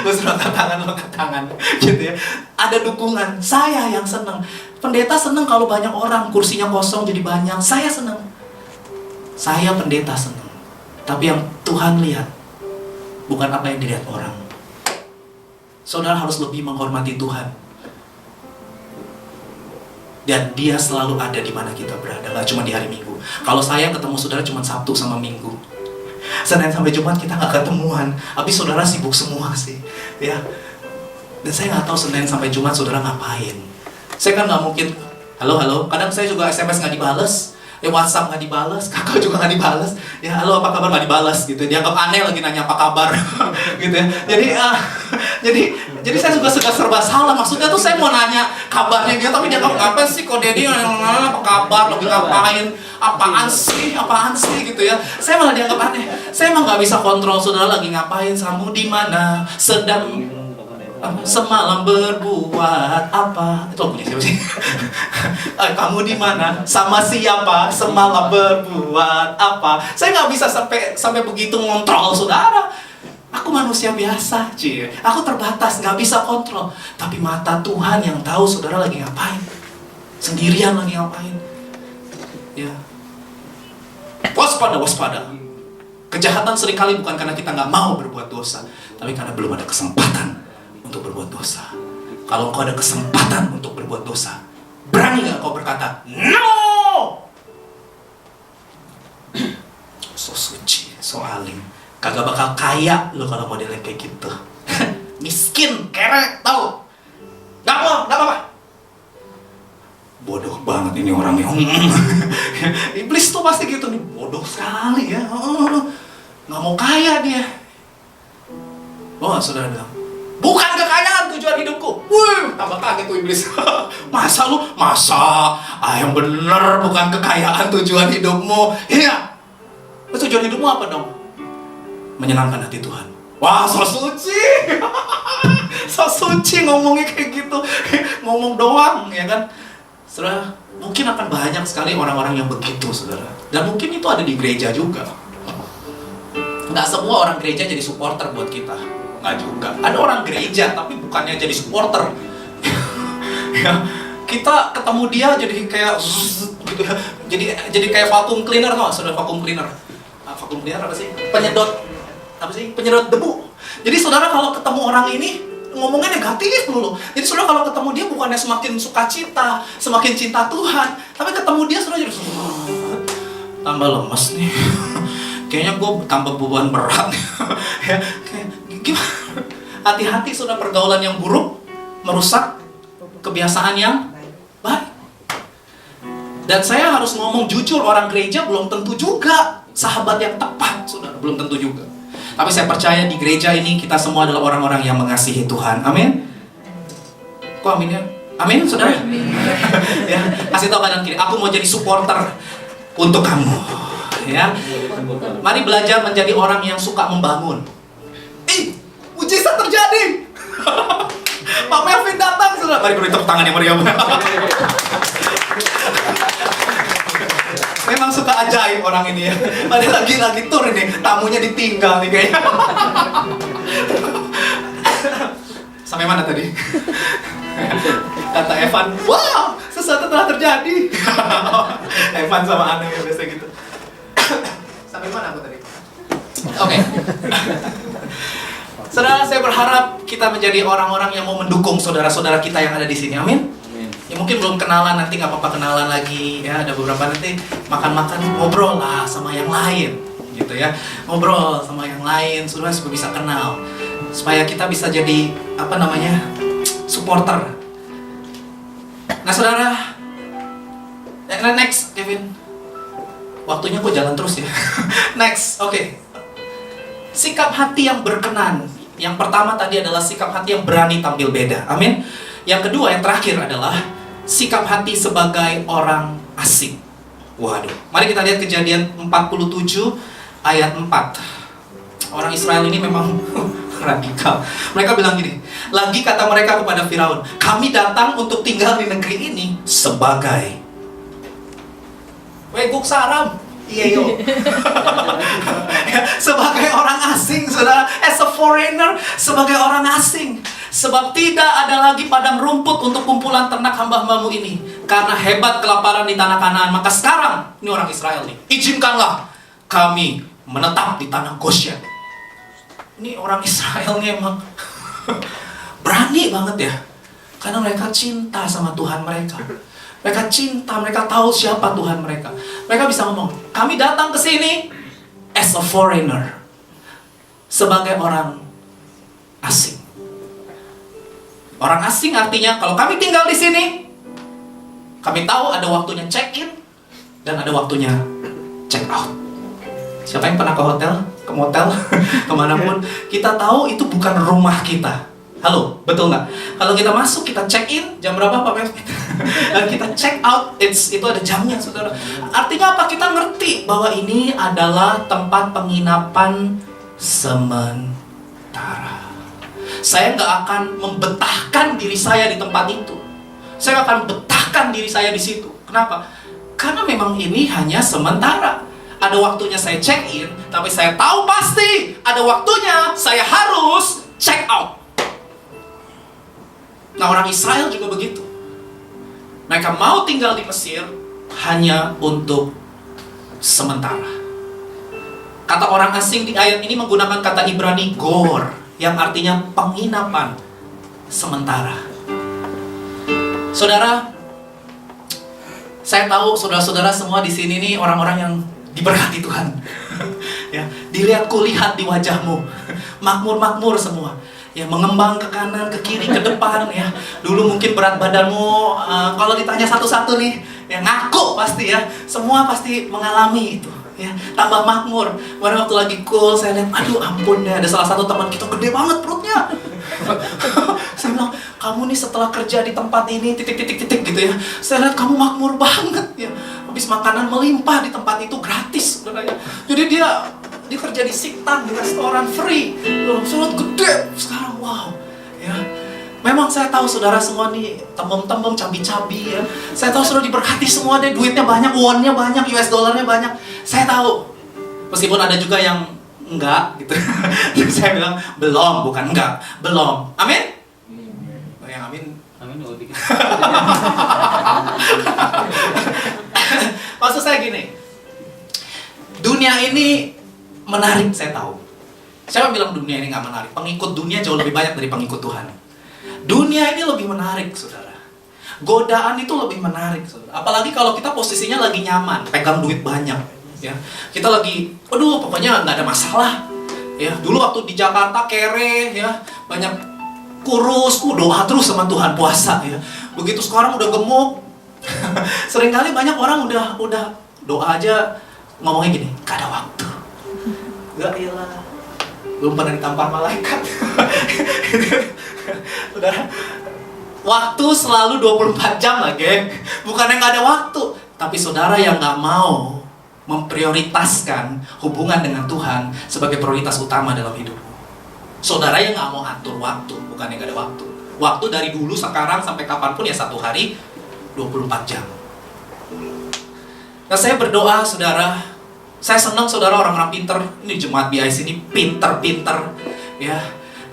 Gue suruh angkat tangan, lo angkat tangan. Gitu ya. Ada dukungan. Saya yang seneng. Pendeta seneng kalau banyak orang, kursinya kosong jadi banyak. Saya seneng. Saya pendeta seneng. Tapi yang Tuhan lihat bukan apa yang dilihat orang. Saudara harus lebih menghormati Tuhan. Dan dia selalu ada di mana kita berada, gak cuma di hari Minggu. Kalau saya ketemu saudara cuma Sabtu sama Minggu, Senin sampai Jumat kita gak ketemuan. Habis saudara sibuk semua sih, ya. Dan saya gak tahu Senin sampai Jumat saudara ngapain. Saya kan gak mungkin, halo. Kadang saya juga SMS gak dibales, WhatsApp gak dibales, kakak juga gak dibales. Ya halo apa kabar gak dibales gitu. Dianggap aneh lagi nanya apa kabar, gitu ya. Jadi saya juga suka serba salah. Maksudnya tuh saya mau nanya kabarnya dia, tapi dia ngomong apa sih kok Dedi apa kabar, lagi ngapain, apaan sih gitu ya. Saya malah dianggap aneh. Saya emang nggak bisa kontrol saudara lagi ngapain, kamu di mana, sedang semalam berbuat apa. Itu lagunya siapa sih? Kamu di mana, sama siapa, semalam berbuat apa. Saya nggak bisa sampai begitu ngontrol saudara. Aku manusia biasa, aku terbatas, nggak bisa kontrol. Tapi mata Tuhan yang tahu saudara lagi ngapain, sendirian lagi ngapain. Ya, waspada. Kejahatan seringkali bukan karena kita nggak mau berbuat dosa, tapi karena belum ada kesempatan untuk berbuat dosa. Kalau engkau ada kesempatan untuk berbuat dosa, berani gak kau berkata, no? So suci, so alim. Kagak bakal kaya lo kalau modelnya kayak gitu. Miskin, kerek, tau? Gak mau, gak apa-apa. Bodoh banget ini orangnya. Iblis tuh pasti gitu nih, bodoh sekali ya. Gak mau kaya dia. Oh, saudara bilang, bukan kekayaan tujuan hidupku. Wih, tambah kaget tuh iblis. Masa lu? Masa? Yang bener bukan kekayaan tujuan hidupmu. Iya. Tujuan hidupmu apa dong? Menyenangkan hati Tuhan. Wah, so suci. So suci ngomongnya kayak gitu. Ngomong doang, ya kan? Saudara, mungkin akan banyak sekali orang-orang yang begitu, saudara. Dan mungkin itu ada di gereja juga. Nggak semua orang gereja jadi supporter buat kita. Nggak juga. Ada orang gereja tapi bukannya jadi supporter. Ya, kita ketemu dia jadi kayak gitu ya. Jadi kayak vacuum cleaner, tau gak? Saudara, vacuum cleaner. Vacuum cleaner apa sih? Penyedot. Apa sih? Penyedot debu. Jadi saudara kalau ketemu orang ini ngomongnya negatif dulu. Jadi saudara kalau ketemu dia bukannya semakin sukacita, semakin cinta Tuhan, tapi ketemu dia saudara jadi tambah lemes nih. Kayaknya gue tambah beban berat. Ya, gimana? Hati-hati saudara, pergaulan yang buruk merusak kebiasaan yang baik. Dan saya harus ngomong jujur, orang gereja belum tentu juga sahabat yang tepat, saudara, belum tentu juga. Tapi saya percaya di gereja ini kita semua adalah orang-orang yang mengasihi Tuhan. Amin. Kok amin ya? Amin, saudara? Ya, kasih tahu kanan kiri, aku mau jadi supporter untuk kamu. Ya, mari belajar menjadi orang yang suka membangun. Mujizat terjadi. Pak Melvin datang, saudara. Mari beri tepuk tangan yang meriah. Memang suka ajaib orang ini ya. Padahal lagi tur ini, tamunya ditinggal nih kayaknya. Sampai mana tadi? Kata Evan, wow, sesuatu telah terjadi. Evan sama Anu ya biasa gitu. Sampai mana aku tadi? Oke. Saudara, saya berharap kita menjadi orang-orang yang mau mendukung saudara-saudara kita yang ada di sini. Amin. Ya mungkin belum kenalan, nanti nggak apa-apa kenalan lagi ya. Ada beberapa nanti makan-makan, ngobrol lah sama yang lain, gitu ya. Ngobrol sama yang lain, saudara supaya bisa kenal, supaya kita bisa jadi apa namanya supporter. Nah saudara, next Kevin, waktunya kok jalan terus ya. Next, oke. Sikap hati yang berkenan. Yang pertama tadi adalah sikap hati yang berani tampil beda. Amin. Yang kedua, yang terakhir adalah sikap hati sebagai orang asing. Waduh. Mari kita lihat Kejadian 47 ayat 4. Orang Israel ini memang radikal. Mereka bilang gini, lagi kata mereka kepada Firaun, kami datang untuk tinggal di negeri ini sebagai weguk saram. Iya yo. Sebagai orang asing, saudara, as a foreigner, sebagai orang asing. Sebab tidak ada lagi padang rumput untuk kumpulan ternak hamba-hambamu ini, karena hebat kelaparan di tanah Kanaan. Maka sekarang, ini orang Israel nih, izinkanlah kami menetap di tanah Goshen. Ini orang Israelnya emang berani banget ya, karena mereka cinta sama Tuhan mereka. Mereka cinta, mereka tahu siapa Tuhan mereka. Mereka bisa ngomong, kami datang ke sini as a foreigner, sebagai orang asing. Orang asing artinya kalau kami tinggal di sini, kami tahu ada waktunya check in dan ada waktunya check out. Siapa yang pernah ke hotel, ke motel, kemanapun, kita tahu itu bukan rumah kita. Halo, betul nggak? Kalau kita masuk, kita check in jam berapa Pak Melvin? Dan kita check out, itu ada jamnya, saudara. Artinya apa? Kita ngerti bahwa ini adalah tempat penginapan sementara. Saya nggak akan membetahkan diri saya di tempat itu. Saya akan betahkan diri saya di situ. Kenapa? Karena memang ini hanya sementara. Ada waktunya saya check in, tapi saya tahu pasti ada waktunya saya harus check out. Nah, orang Israel juga begitu. Mereka mau tinggal di Mesir hanya untuk sementara. Kata orang asing di ayat ini menggunakan kata Ibrani gor, yang artinya penginapan sementara. Saudara, saya tahu saudara-saudara semua di sini nih orang-orang yang diberkati Tuhan. Ya, lihat di wajahmu, makmur-makmur semua. Ya, mengembang ke kanan, ke kiri, ke depan ya. Dulu mungkin berat badanmu, kalau ditanya satu-satu nih, ya ngaku pasti ya. Semua pasti mengalami itu. Ya, tambah makmur. Kemarin waktu lagi cool, saya lihat, aduh ampun ya, ada salah satu teman kita gede banget perutnya. Saya bilang, kamu nih setelah kerja di tempat ini titik-titik gitu ya, saya lihat kamu makmur banget ya. Habis makanan melimpah di tempat itu gratis, saudara ya. Jadi dia kerja di Siktan, di restoran free, sangat gede sekarang, wow ya. Memang saya tahu saudara semua nih tembem-tembem, cabi-cabi ya. Saya tahu saudara diberkati semua deh, duitnya banyak, wonnya banyak, US dollarnya banyak. Saya tahu, meskipun ada juga yang enggak gitu. Saya bilang belum, bukan enggak, belum. Amin? Oh, yang amin. Amin. Maksud saya gini, dunia ini menarik, saya tahu. Siapa bilang dunia ini nggak menarik? Pengikut dunia jauh lebih banyak dari pengikut Tuhan. Dunia ini lebih menarik, saudara. Godaan itu lebih menarik, saudara. Apalagi kalau kita posisinya lagi nyaman, pegang duit banyak, ya. Kita lagi, aduh, pokoknya nggak ada masalah. Ya, dulu waktu di Jakarta kere, ya, banyak kurus, doa terus sama Tuhan, puasa, ya. Begitu sekarang udah gemuk. Seringkali banyak orang udah doa aja ngomongnya gini, gak ada waktu. Gak iyalah, belum pernah ditampar malaikat. Saudara, waktu selalu 24 jam lah, geng. Bukannya gak ada waktu, tapi saudara yang gak mau memprioritaskan hubungan dengan Tuhan sebagai prioritas utama dalam hidupmu. Saudara yang gak mau atur waktu, bukannya gak ada waktu. Waktu dari dulu, sekarang, sampai kapanpun ya 1 hari 24 jam. Nah, saya berdoa, saudara. Saya senang saudara orang-orang pinter. Ini jemaat BIC ini pinter-pinter ya.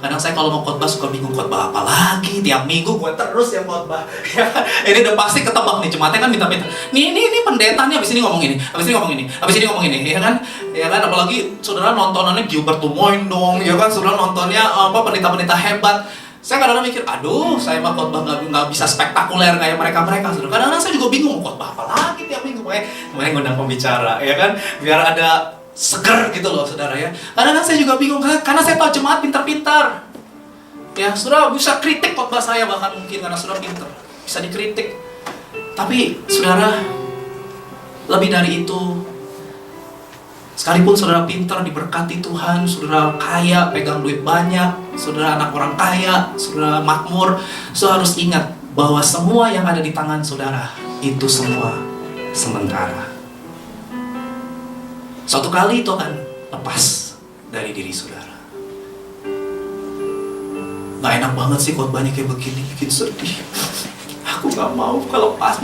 Kadang saya kalau mau khotbah suka bingung khotbah apa lagi. Tiap minggu gue terus yang khotbah ya. Ini udah pasti ketebak nih, jemaatnya kan minta-minta. Ini pendeta nih, abis ini ngomong ini, abis ini ngomong ini, abis ini ngomong ini, ya kan? Ya kan, apalagi saudara nontonannya Gilbert Tumoin dong, ya kan? Saudara nontonnya pendeta-pendeta hebat. Saya kadang-kadang mikir, aduh, saya mah khotbah nggak bisa spektakuler kayak mereka-mereka. Kadang-kadang saya juga bingung, khotbah apa lagi tiap minggu. Makanya ngundang pembicara, ya kan? Biar ada seger gitu loh, saudara ya. Kadang-kadang saya juga bingung, karena saya tahu jemaat pintar-pintar. Ya, saudara bisa kritik khotbah saya bahkan mungkin karena saudara pintar. Bisa dikritik. Tapi, saudara, lebih dari itu, sekalipun saudara pintar, diberkati Tuhan, saudara kaya, pegang duit banyak, saudara anak orang kaya, saudara makmur, saudara harus ingat bahwa semua yang ada di tangan saudara itu semua sementara. Suatu kali itu akan lepas dari diri saudara. Gak enak banget sih khotbahnya kayak begini, bikin sedih. Aku gak mau melepas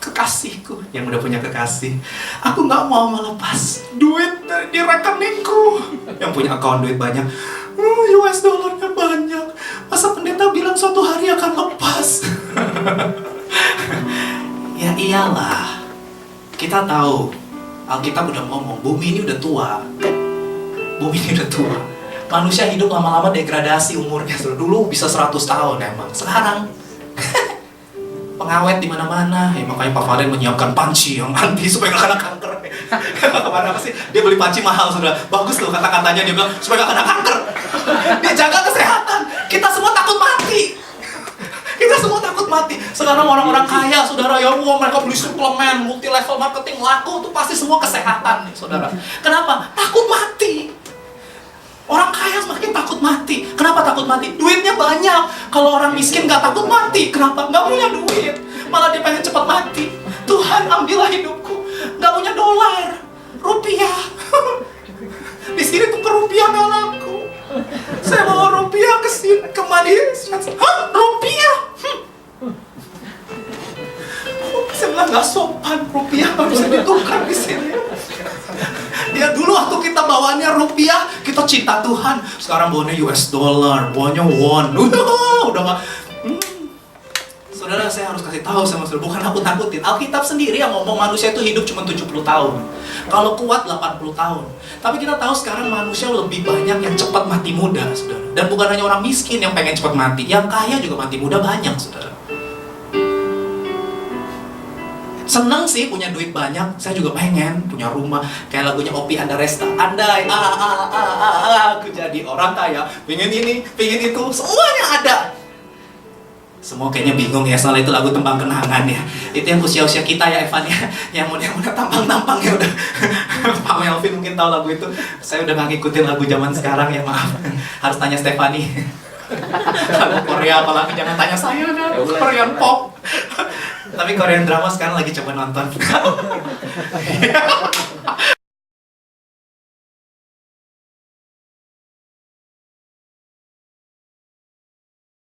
kekasihku yang udah punya kekasih. Aku nggak mau melepas duit di rekeningku yang punya akun duit banyak. US dollarnya banyak. Masa pendeta bilang suatu hari akan lepas? Ya iyalah. Kita tahu Alkitab udah ngomong bumi ini udah tua. Bumi ini udah tua. Manusia hidup lama-lama degradasi umurnya. Dulu bisa 100 tahun emang. Sekarang pengawet di mana-mana, ya makanya Pak Fadel menyiapkan panci yang anti supaya nggak kena kanker. Kemana apa sih? Dia beli panci mahal, saudara. Bagus loh kata-katanya, dia bilang supaya nggak kena kanker. Dia jaga kesehatan. Kita semua takut mati. Kita semua takut mati. Sekarang orang-orang kaya, saudara, ya Allah, mereka beli suplemen, multi level marketing laku, itu pasti semua kesehatan, nih, saudara. Kenapa? Takut mati. Orang kaya semakin takut mati. Kenapa takut mati? Duitnya banyak. Kalau orang miskin gak takut mati. Kenapa? Gak punya duit. Malah dia pengen cepat mati. Tuhan, ambillah hidupku. Gak punya dolar, rupiah. Di sini tuh rupiah gak laku. Saya bawa rupiah ke sini, ke Malaysia. Hah? Rupiah? Saya bilang gak sopan, rupiah gak bisa ditukar di sini. Ya dulu waktu kita bawanya rupiah, kita cinta Tuhan. Sekarang bawanya US dollar, bawanya won. Udah gak. Saudara, saya harus kasih tahu sama saudara, bukan aku takutin. Alkitab sendiri yang ngomong manusia itu hidup cuma 70 tahun. Kalau kuat 80 tahun. Tapi kita tahu sekarang manusia lebih banyak yang cepat mati muda, saudara. Dan bukan hanya orang miskin yang pengen cepat mati, yang kaya juga mati muda banyak, saudara. Seneng sih punya duit banyak, saya juga pengen punya rumah. Kayak lagunya Opi Andaresta, andai aku jadi orang kaya, pengen ini, pengen itu, semuanya ada. Semua kayaknya bingung ya, soalnya itu lagu tembang kenangan ya. Itu yang usia-usia kita ya Evan ya, yang udah tampang-tampang ya udah. Pak Melvin mungkin tahu lagu itu. Saya udah gak ngikutin lagu zaman sekarang ya, maaf. Harus tanya Stefani. Lagu Korea apalagi jangan tanya saya, Korean pop. Tapi Korean drama sekarang lagi coba nonton.